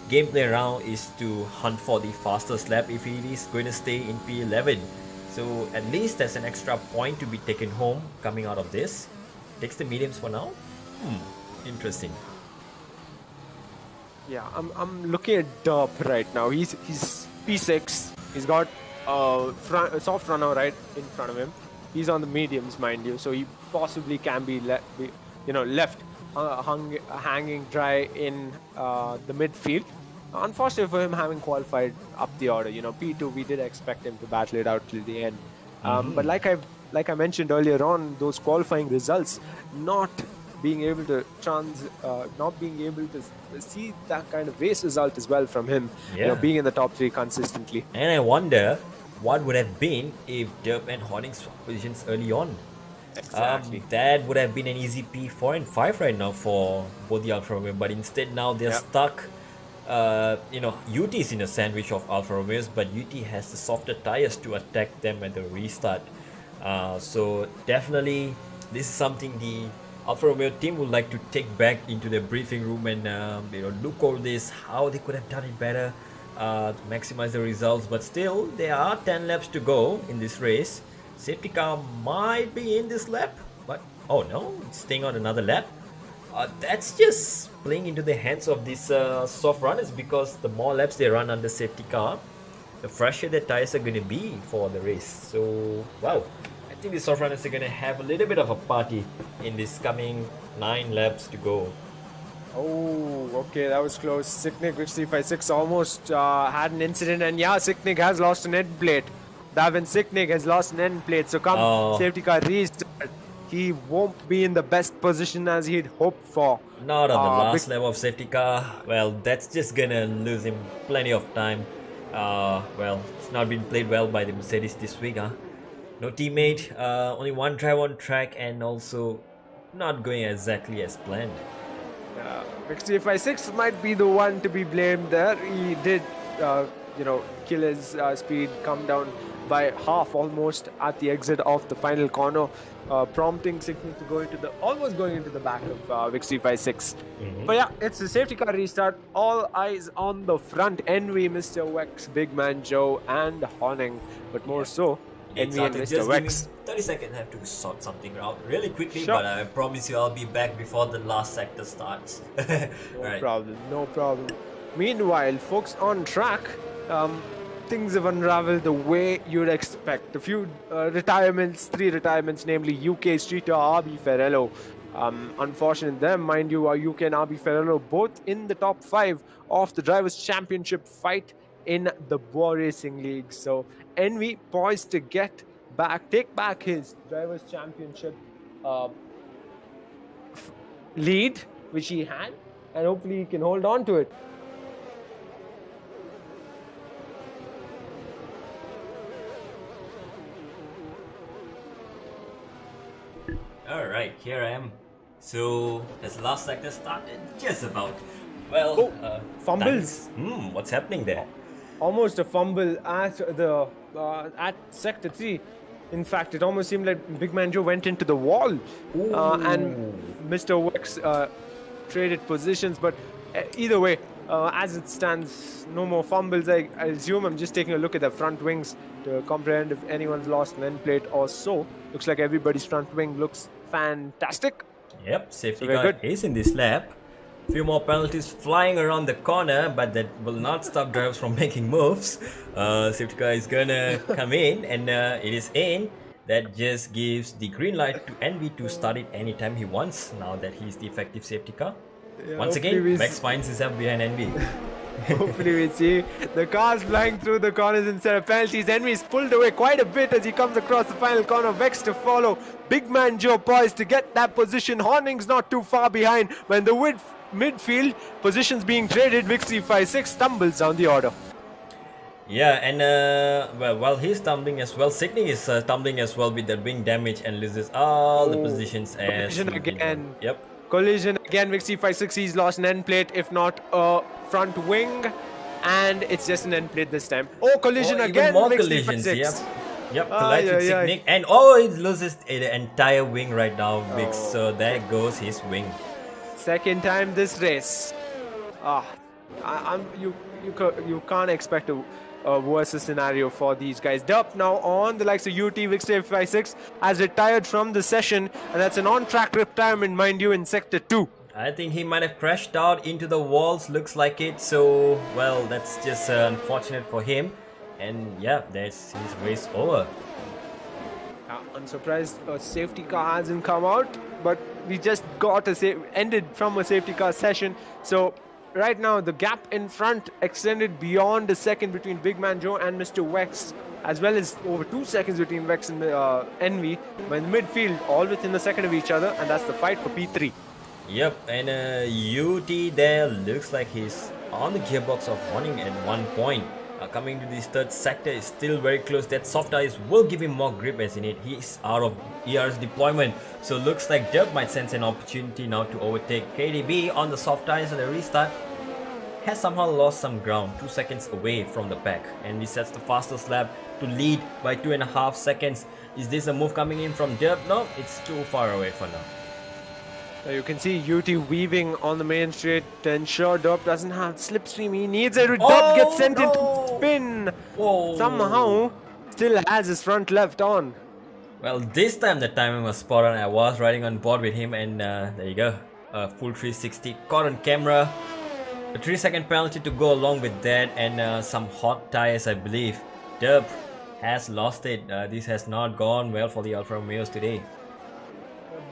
gameplay round is to hunt for the fastest lap if he is going to stay in P11. So at least there's an extra point to be taken home coming out of this. Takes the mediums for now. Interesting.
Yeah, I'm looking at Derp right now. He's P6. He's got a soft runner right in front of him. He's on the mediums, mind you, so he possibly can be left hanging dry in the midfield. Unfortunately for him, having qualified up the order, P2, we did expect him to battle it out till the end. But like I mentioned earlier on, those qualifying results, not being able to see that kind of race result as well from him, being in the top 3 consistently.
And I wonder what would have been if Derp and Horning swapped positions early on.
Exactly.
That would have been an easy P4 and 5 right now for both the Alfa Romeo, but instead now they're stuck. UT is in a sandwich of Alfa Romeos, but UT has the softer tires to attack them at the restart. So definitely this is something the Alfa Romeo team would like to take back into the briefing room and look over this, how they could have done it better to maximize the results. But still, there are 10 laps to go in this race. Safety car might be in this lap, but oh no, it's staying on another lap. That's just playing into the hands of these soft runners, because the more laps they run under safety car, the fresher their tires are going to be for the race. So wow, I think the soft runners are going to have a little bit of a party in this coming 9 laps to go.
Oh, okay, that was close. Sicknick, which 356 almost had an incident, and yeah, Sicknick has lost an end plate. Davin Sicknick has lost an end plate, so come safety car restart, he won't be in the best position as he'd hoped for.
Not on the last lap of safety car. Well, that's just gonna lose him plenty of time. Well, it's not been played well by the Mercedes this week, huh? No teammate, only one driver on track, and also not going exactly as planned.
X356 might be the one to be blamed there. He did, kill his speed, come down by half almost at the exit of the final corner, prompting Sicknick to almost going into the back of X356. But yeah, it's a safety car restart. All eyes on the front. Envy, Mr. Wex, Big Man Joe, and Horning, but more so Envy and Mr. Wex.
30 seconds, I have to sort something out really quickly,
Sure.
but I promise you I'll be back before the last sector starts.
No problem. Meanwhile, folks on track, things have unraveled the way you'd expect. A few retirements, 3 retirements, namely UK Streeter, RB Ferrello. Unfortunate them, mind you, UK and RB Ferrello both in the top 5 of the Drivers' Championship fight in the Bwoah Racing League. So Envy poised to take back his Drivers' Championship lead, which he had, and hopefully he can hold on to it.
Alright, here I am. So, has the last sector started? Just about. Well,
fumbles.
What's happening there?
Almost a fumble at sector 3. In fact, it almost seemed like Big Man Joe went into the wall, and Mr. Wex traded positions. But either way, as it stands, no more fumbles. I assume I'm just taking a look at the front wings to comprehend if anyone's lost an end plate or so. Looks like everybody's front wing looks fantastic.
Yep, safety car is in this lap. Few more penalties flying around the corner, but that will not stop drivers from making moves. Safety car is gonna come in, and it is in. That just gives the green light to Envy to start it anytime he wants, now that he's the effective safety car.
Yeah,
Once again, Max finds himself behind Envy.
Hopefully we see the cars flying through the corners instead of penalties. Envy's pulled away quite a bit as he comes across the final corner. Vex to follow. Big man Joe poised to get that position. Horning's not too far behind. When the midfield positions being traded, Vixie 5-6 stumbles down the order.
Yeah, and well, while he's tumbling as well, Sydney is tumbling as well with the wing damage and loses all the positions as
collision again.
Yep.
Collision again. Vixie 5-6, he's lost an end plate, if not a front wing. And it's just an end plate this time. Oh, collision again.
Even more
Vixie
collisions.
5-6.
Yep, collides with Sydney. And oh, he loses the entire wing right now, Vix. So there goes his wing.
Second time this race. You can't expect a worse scenario for these guys. Derp now on the likes of UT. Vixie 5-6 has retired from the session, and that's an on-track retirement, mind you, in Sector 2.
I think he might have crashed out into the walls, looks like it. So, well, that's just unfortunate for him. And yeah, that's his race over.
I'm surprised a safety car hasn't come out, but we just got ended from a safety car session. So right now the gap in front extended beyond a second between Big Man Joe and Mr. Vex, as well as over 2 seconds between Vex and Envy. But in the midfield, all within a second of each other, and that's the fight for P3.
Yep, and UT there looks like he's on the gearbox of Horning at one point. Coming to this third sector is still very close. That soft ice will give him more grip as in it. He's out of ER's deployment. So looks like Derp might sense an opportunity now to overtake KDB on the soft ice, and the restart has somehow lost some ground, 2 seconds away from the pack. And he sets the fastest lap to lead by 2.5 seconds. Is this a move coming in from Derp? No, it's too far away for now.
You can see UT weaving on the main straight to ensure Derp doesn't have slipstream. He needs it. Derp gets sent into spin.
Whoa.
Somehow still has his front left on.
Well, this time the timing was spot on. I was riding on board with him, and there you go. Full 360 caught on camera. A 3-second penalty to go along with that, and some hot tires, I believe. Derp has lost it. This has not gone well for the Alfa Romeos today.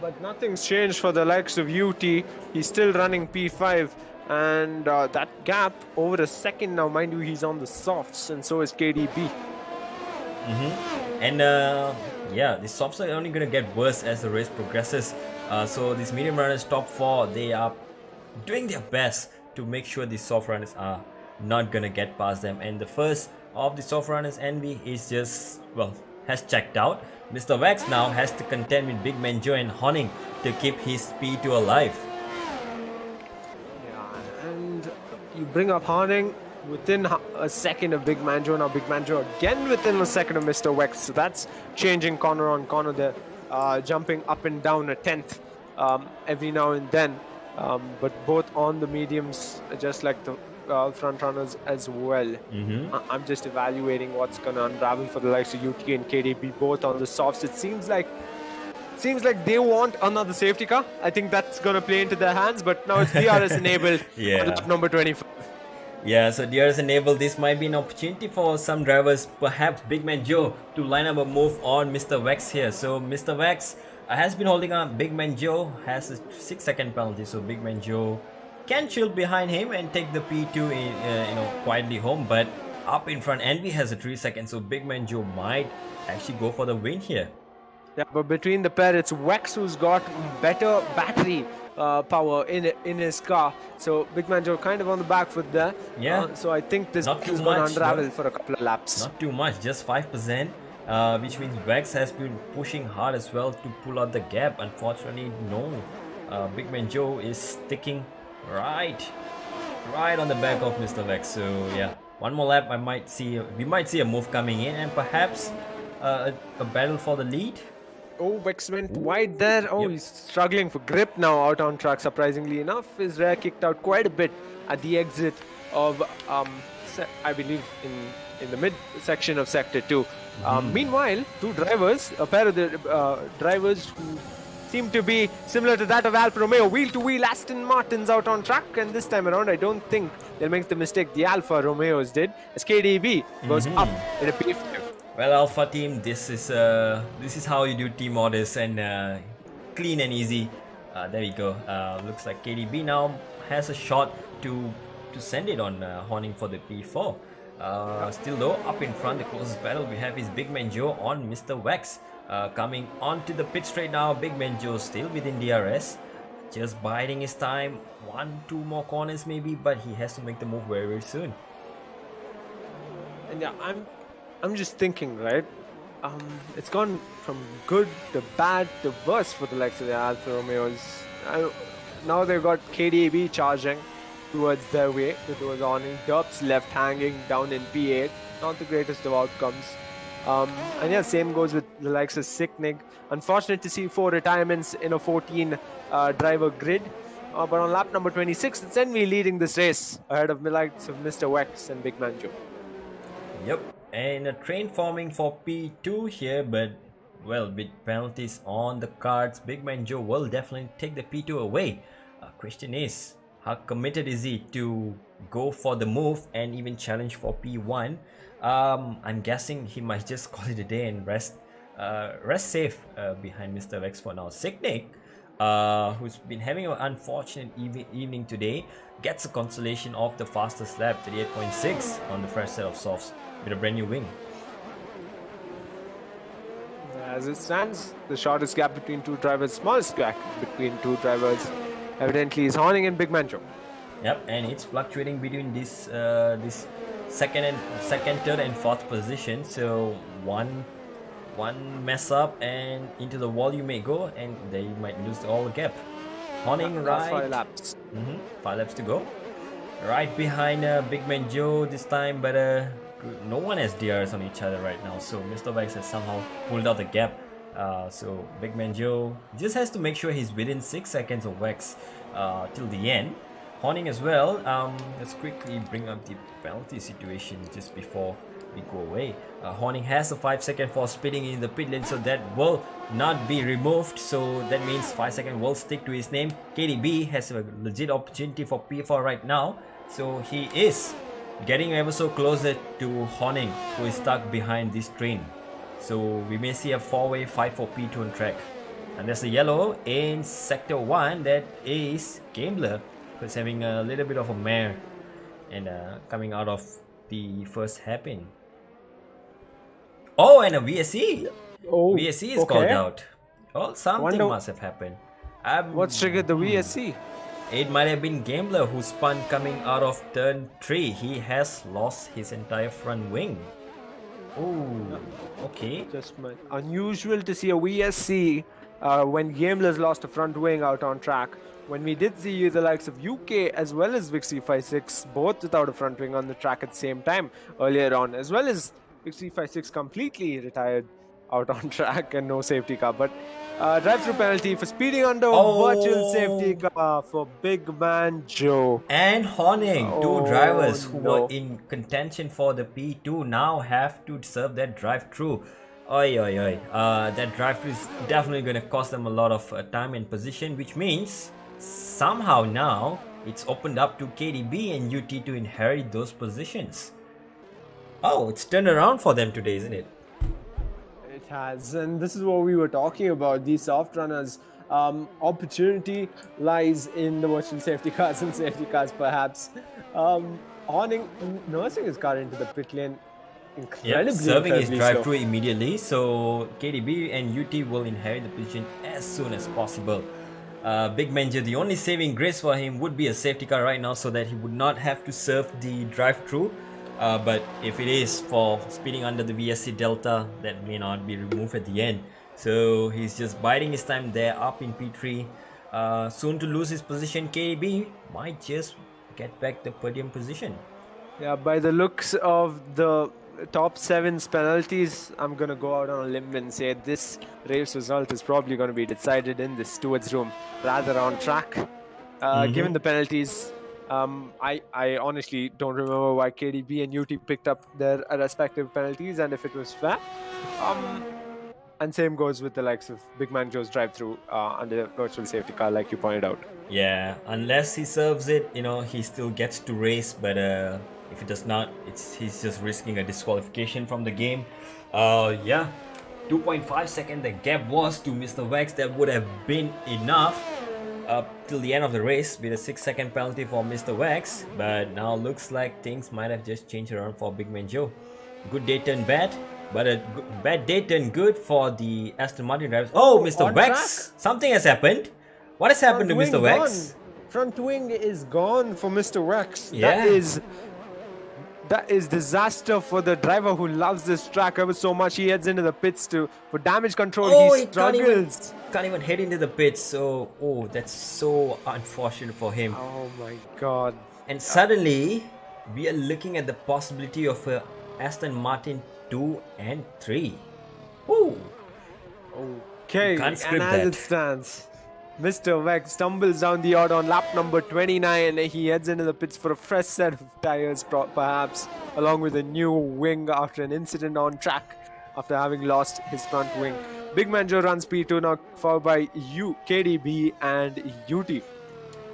But nothing's changed for the likes of UT. He's still running P5, and that gap over a second now, mind you, he's on the softs, and so is KDB.
And yeah, the softs are only going to get worse as the race progresses. So these medium runners, top 4, they are doing their best to make sure the soft runners are not going to get past them. And the first of the soft runners, Envy, is just, well, has checked out. Mr. Vex now has to contend with Big Man Joe and Horning to keep his P2 alive.
Yeah, and you bring up Horning within a second of Big Man Joe. Now Big Man Joe again within a second of Mr. Vex. So that's changing corner on corner there, jumping up and down a tenth every now and then. But both on the mediums, just like the front runners as well. I'm just evaluating what's gonna unravel for the likes of UT and KDB, both on the softs. It seems like they want another safety car. I think that's gonna play into their hands, but now it's DRS enabled on lap number 25.
Yeah, so DRS enabled. This might be an opportunity for some drivers, perhaps Big Man Joe, to line up a move on Mr. Vex here. So Mr. Vex has been holding on. Big Man Joe has a 6-second penalty, so Big Man Joe can chill behind him and take the P2 quietly home. But up in front, Envy has a 3 seconds, so Big Man Joe might actually go for the win here.
Yeah, but between the pair, it's Vex who's got better battery power in his car. So Big Man Joe kind of on the back foot there.
Yeah.
So I think this is going to unravel for a couple of laps.
Not too much, just 5%. Which means Vex has been pushing hard as well to pull out the gap. Unfortunately, no. Big Man Joe is sticking right on the back of Mr. Vex. So yeah, one more lap, we might see a move coming in, and perhaps a battle for the lead.
Oh, Vex went wide there. Oh, He's struggling for grip now out on track. Surprisingly enough, his rear kicked out quite a bit at the exit of I believe in the mid section of sector 2. Meanwhile, a pair of the drivers who seem to be similar to that of Alfa Romeo, wheel-to-wheel Aston Martins out on track, and this time around I don't think they'll make the mistake the Alfa Romeos did, as KDB goes up in a P5.
Well, Alpha team, this is how you do team orders, and clean and easy. There we go. Looks like KDB now has a shot to to send it on Horning for the P4. Still though, up in front, the closest battle we have is Big Man Joe on Mr. Wax. Coming onto the pit straight now, Big Man Joe still within DRS. Just biding his time, 1-2 more corners maybe, but he has to make the move very, very soon.
And yeah, I'm just thinking, right? It's gone from good to bad to worse for the likes of the Alfa Romeos. Now they've got KDB charging towards their way, towards Horning. Derps left hanging down in P8. Not the greatest of outcomes. And yeah, same goes with the likes of Sicknig. Unfortunate to see 4 retirements in a 14 driver grid. But on lap number 26, it's Envy leading this race ahead of the likes of Mr. Wex and Big Man Joe.
Yep, and a train forming for P2 here, but well, with penalties on the cards, Big Man Joe will definitely take the P2 away. Question is, how committed is he to go for the move and even challenge for P1? I'm guessing he might just call it a day and rest safe behind Mr. Vex for now. Sicknick, who's been having an unfortunate evening today, gets a consolation of the fastest lap, 38.6 on the fresh set of softs with a brand new wing.
As it stands, the shortest gap between two drivers, smallest gap between two drivers, evidently is Horning and Big Man Joe.
Yep, and it's fluctuating between this second, third, and fourth position. So one mess up and into the wall you may go, and they might lose all the gap. Horning right.
5 laps.
5 laps to go. Right behind Big Man Joe this time, but no one has DRS on each other right now. So Mr. Vex has somehow pulled out the gap. So Big Man Joe just has to make sure he's within 6 seconds of Vex till the end. Horning as well. Let's quickly bring up the penalty situation just before we go away. Horning has a 5-second for speeding in the pit lane, so that will not be removed. So that means 5 seconds will stick to his name. KDB has a legit opportunity for P4 right now. So he is getting ever so closer to Horning, who is stuck behind this train. So we may see a 4-way fight for P2 on track. And there's a yellow in sector 1. That is Gambler, who's having a little bit of a mare and coming out of the first hairpin. Oh, and a VSE.
Oh,
VSE is called out. Well, something must have happened.
What's triggered the VSE?
It might have been Gambler who spun coming out of turn 3. He has lost his entire front wing. Oh, okay.
Just unusual to see a VSC when Gambler's lost a front wing out on track. When we did see the likes of UK as well as Vixie56 both without a front wing on the track at the same time earlier on, as well as Vixie56 completely retired out on track and no safety car. But drive-through penalty for speeding under virtual safety car for Big Man Joe.
And Horning, two drivers who were in contention for the P2 now have to serve that drive-through. That drive-through is definitely going to cost them a lot of time and position, which means somehow now it's opened up to KDB and UT to inherit those positions. Oh, it's turned around for them today, isn't it?
It has, and this is what we were talking about. These soft runners, opportunity lies in the virtual safety cars and safety cars, perhaps. Horning nursing his car into the pit lane, incredibly.
Serving his drive-through immediately, so KDB and UT will inherit the position as soon as possible. Big Manager, the only saving grace for him would be a safety car right now, so that he would not have to serve the drive-through. But if it is for speeding under the VSC Delta, that may not be removed at the end. So he's just biding his time there up in P3. Soon to lose his position, KDB might just get back the podium position.
Yeah, by the looks of the top 7's penalties, I'm going to go out on a limb and say this race result is probably going to be decided in the stewards room rather on track. Given the penalties, I honestly don't remember why KDB and UT picked up their respective penalties and if it was fair. And same goes with the likes of Big Man Joe's drive-through under the virtual safety car, like you pointed out.
Yeah, unless he serves it, he still gets to race, but if it does not, he's just risking a disqualification from the game. 2.5 second the gap was to Mr. Vex. That would have been enough. up till the end of the race with a 6-second penalty for Mr. Wax, but now looks like things might have just changed around for Big Man Joe. Good day turned bad, but a bad day turned good for the Aston Martin drivers. Oh, Mr. Wax! Something has happened. What has happened to Mr. Wax?
Front wing is gone for Mr. Wax.
Yeah.
That is disaster for the driver who loves this track ever so much. He heads into the pits for damage control.
Oh,
he struggles.
Can't even head into the pits. So, oh, that's so unfortunate for him.
Oh my god.
And suddenly, we are looking at the possibility of Aston Martin 2 and 3. Woo!
Okay,
Can't
and
script
as
that.
it stands, Mr. Vex stumbles down the yard on lap number 29. He heads into the pits for a fresh set of tires, perhaps, along with a new wing after an incident on track after having lost his front wing. Big Man Joe runs P2 now, followed by KDB and UT.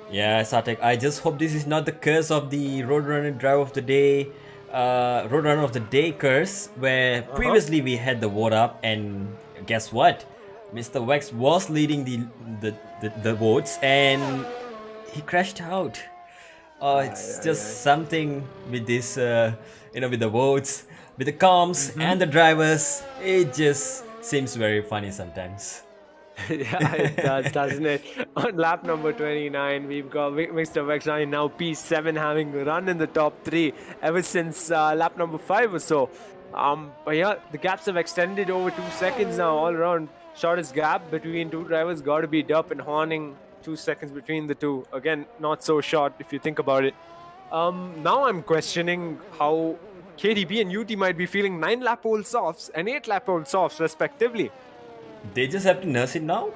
Yeah, Satek, I just hope this is not the curse of the Roadrunner Drive of the Day, Roadrunner of the Day curse, where previously we had the vote up, and guess what? Mr. Wax was leading the votes, and he crashed out. It's just something with this, with the votes, with the comms and the drivers. It just seems very funny sometimes.
Yeah, it does, doesn't it? On lap number 29, we've got Mr. Vex now P7, having run in the top 3 ever since lap number 5 or so. But yeah, the gaps have extended over 2 seconds now all around. Shortest gap between two drivers got to be Dup and Horning. 2 seconds between the two. Again, not so short if you think about it. Now I'm questioning how KDB and UT might be feeling 9-lap-old softs and 8-lap-old softs respectively.
They just have to nurse it now.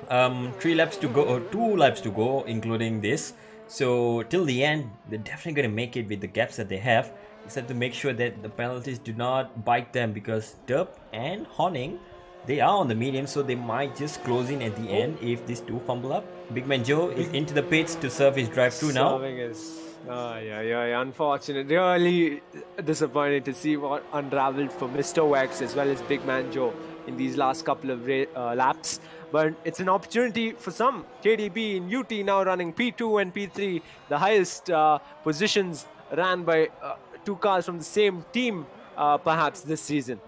3 laps to go, or 2 laps to go, including this. So till the end, they're definitely going to make it with the gaps that they have. Just have to make sure that the penalties do not bite them, because Dup and Horning, they are on the medium, so they might just close in at the end if these two fumble up. Big Man Joe is into the pits to serve his drive-through now.
Serving is, unfortunate. Really disappointed to see what unraveled for Mr. Wax as well as Big Man Joe in these last couple of laps. But it's an opportunity for some. KDB and UT now running P2 and P3, the highest positions ran by 2 cars from the same team perhaps this season.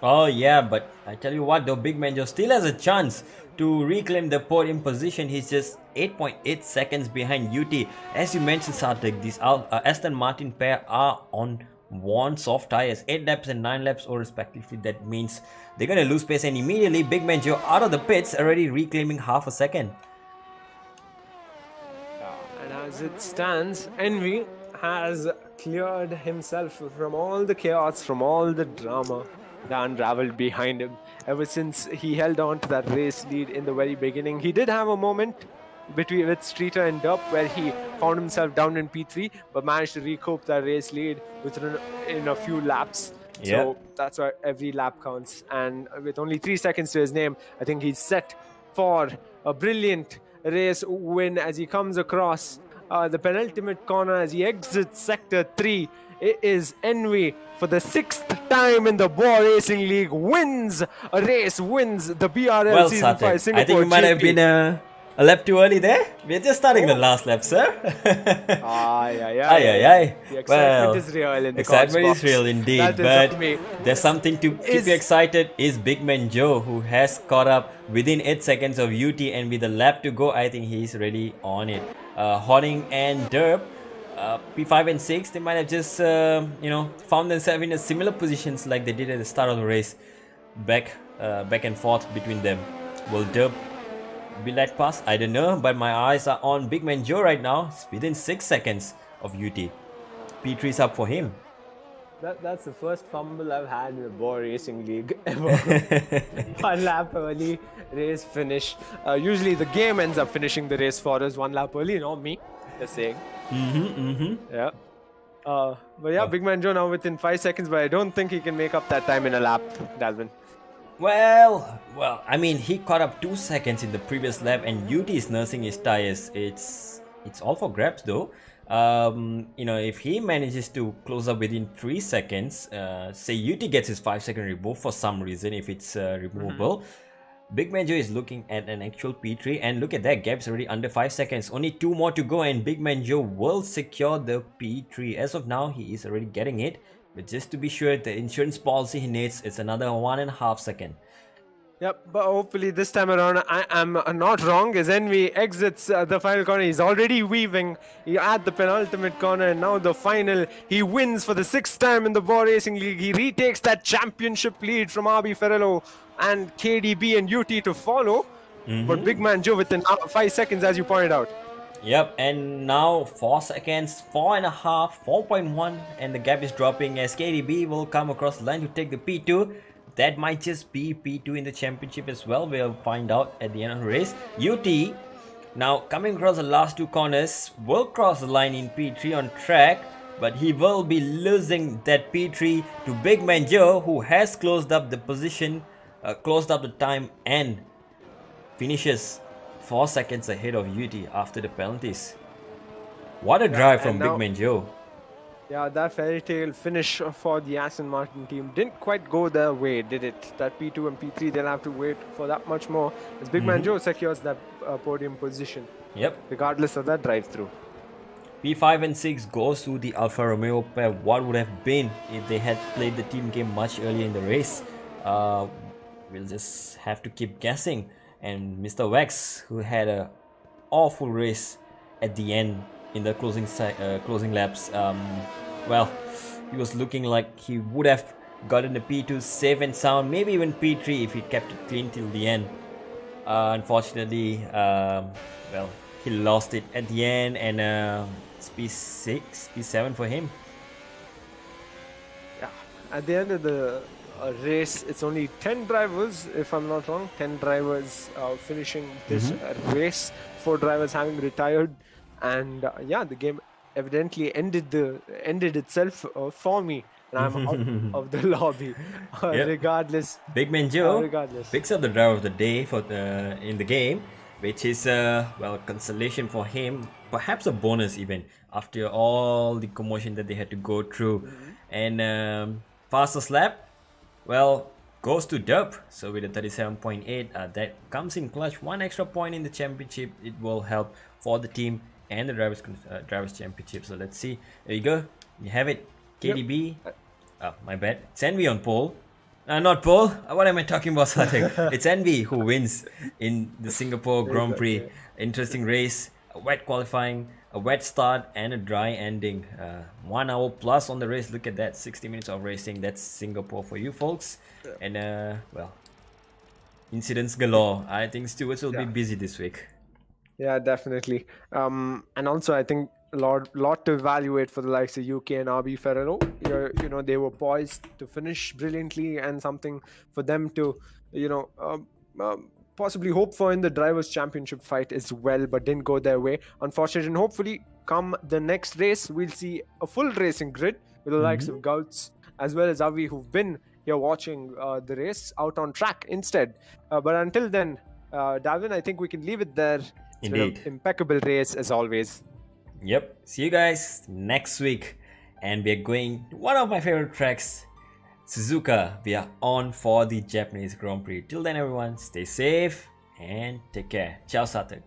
Oh yeah, but I tell you what though, Big Man Joe still has a chance to reclaim the podium position. He's just 8.8 seconds behind UT. As you mentioned, Sarthak, these Aston Martin pair are on one soft tires, 8 laps and 9 laps or respectively. That means they're going to lose pace, and immediately Big Man Joe out of the pits, already reclaiming half a second.
And as it stands, Envy has cleared himself from all the chaos, from all the drama that unraveled behind him ever since he held on to that race lead in the very beginning. He did have a moment with Streeter and Dup where he found himself down in P3 but managed to recoup that race lead in a few laps.
Yeah.
So that's why every lap counts, and with only 3 seconds to his name, I think he's set for a brilliant race win as he comes across the penultimate corner as he exits sector 3. It is Envy for the 6th time in the Bwoah Racing League wins a race, wins the BRL Season 5 Singapore
I think you might have been a lap too early there. We're just starting the last lap, sir.
The excitement is real in the
excitement is real indeed, but there's something to keep you excited is Big Man Joe, who has caught up within 8 seconds of UT, and with a lap to go, I think he's ready on it. Horning and Derp, P5 and 6, they might have just found themselves in a similar positions like they did at the start of the race, back and forth between them. Will Derp be let pass? I don't know, but my eyes are on Big Man Joe right now. It's within 6 seconds of UT. P3 is up for him.
That's the first fumble I've had in the Bwoah Racing League ever. 1 lap early, race finish. Usually the game ends up finishing the race for us 1 lap early, not me. Just saying. Yeah. But yeah, Big Man Joe now within 5 seconds, but I don't think he can make up that time in a lap, Dalvin.
Well, I mean, he caught up 2 seconds in the previous lap, and UT is nursing his tires. It's all for grabs though. If he manages to close up within 3 seconds, say UT gets his 5-second remove for some reason, if it's removable, Big Man Joe is looking at an actual P3, and look at that, gap's already under 5 seconds. Only 2 more to go and Big Man Joe will secure the P3. As of now, he is already getting it. But just to be sure, the insurance policy he needs is another 1.5 seconds.
Yep, but hopefully this time around I am not wrong as Envy exits the final corner. He's already weaving at the penultimate corner, and now the final. He wins for the 6th time in the Bwoah Racing League. He retakes that championship lead from RB Ferrello and KDB and UT to follow. But Big Man Joe within 5 seconds, as you pointed out.
Yep, and now 4 seconds, 4.5, 4.1, and the gap is dropping as KDB will come across the line to take the P2. That might just be P2 in the championship as well. We'll find out at the end of the race. UT now coming across the last 2 corners will cross the line in P3 on track, but he will be losing that P3 to Big Man Joe, who has closed up the position, closed up the time, and finishes 4 seconds ahead of UT after the penalties. What a drive from Big Man Joe.
Yeah, that fairy tale finish for the Aston Martin team didn't quite go their way, did it? That P2 and P3, they'll have to wait for that much more as Big Man Joe secures that podium position.
Yep.
Regardless of that drive-through.
P5 and 6 goes to the Alfa Romeo pair. What would have been if they had played the team game much earlier in the race? We'll just have to keep guessing. And Mr. Wax, who had an awful race at the end in the closing laps, well, he was looking like he would have gotten the P2 safe and sound, maybe even P3 if he kept it clean till the end. Unfortunately, well, he lost it at the end, and it's P6, P7 for him.
Yeah, at the end of the race, it's only 10 drivers, if I'm not wrong, 10 drivers finishing this race, 4 drivers having retired, and yeah, the game evidently ended itself for me, and I'm out of the lobby. Regardless,
Big Man Joe
regardless.
picks up the driver of the day for in the game, which is well, consolation for him, perhaps a bonus even after all the commotion that they had to go through. And fastest lap, well, goes to Dub. So with a 37.8, that comes in clutch. 1 extra point in the championship. It will help for the team and the drivers championship. So let's see. There you go. You have it. KDB. Oh, my bad. It's Envy on pole. Not pole. What am I talking about? It's Envy who wins in the Singapore Grand Prix. Interesting race. A wet qualifying, a wet start, and a dry ending. 1 hour plus on the race. Look at that. 60 minutes of racing. That's Singapore for you folks. And well, incidents galore. I think stewards will be busy this week.
Yeah, definitely. And also, I think a lot to evaluate for the likes of UK and RB Ferrero. You know, they were poised to finish brilliantly, and something for them to, you know, possibly hope for in the Drivers' Championship fight as well, but didn't go their way, unfortunately. And hopefully, come the next race, we'll see a full racing grid with the likes of Gouts as well as Avi, who've been here watching the race out on track instead. But until then, Dalvin, I think we can leave it there. It's been an impeccable race as always.
Yep. See you guys next week. And we're going to one of my favorite tracks, Suzuka. We are on for the Japanese Grand Prix. Till then, everyone, stay safe and take care. Ciao, Saturn.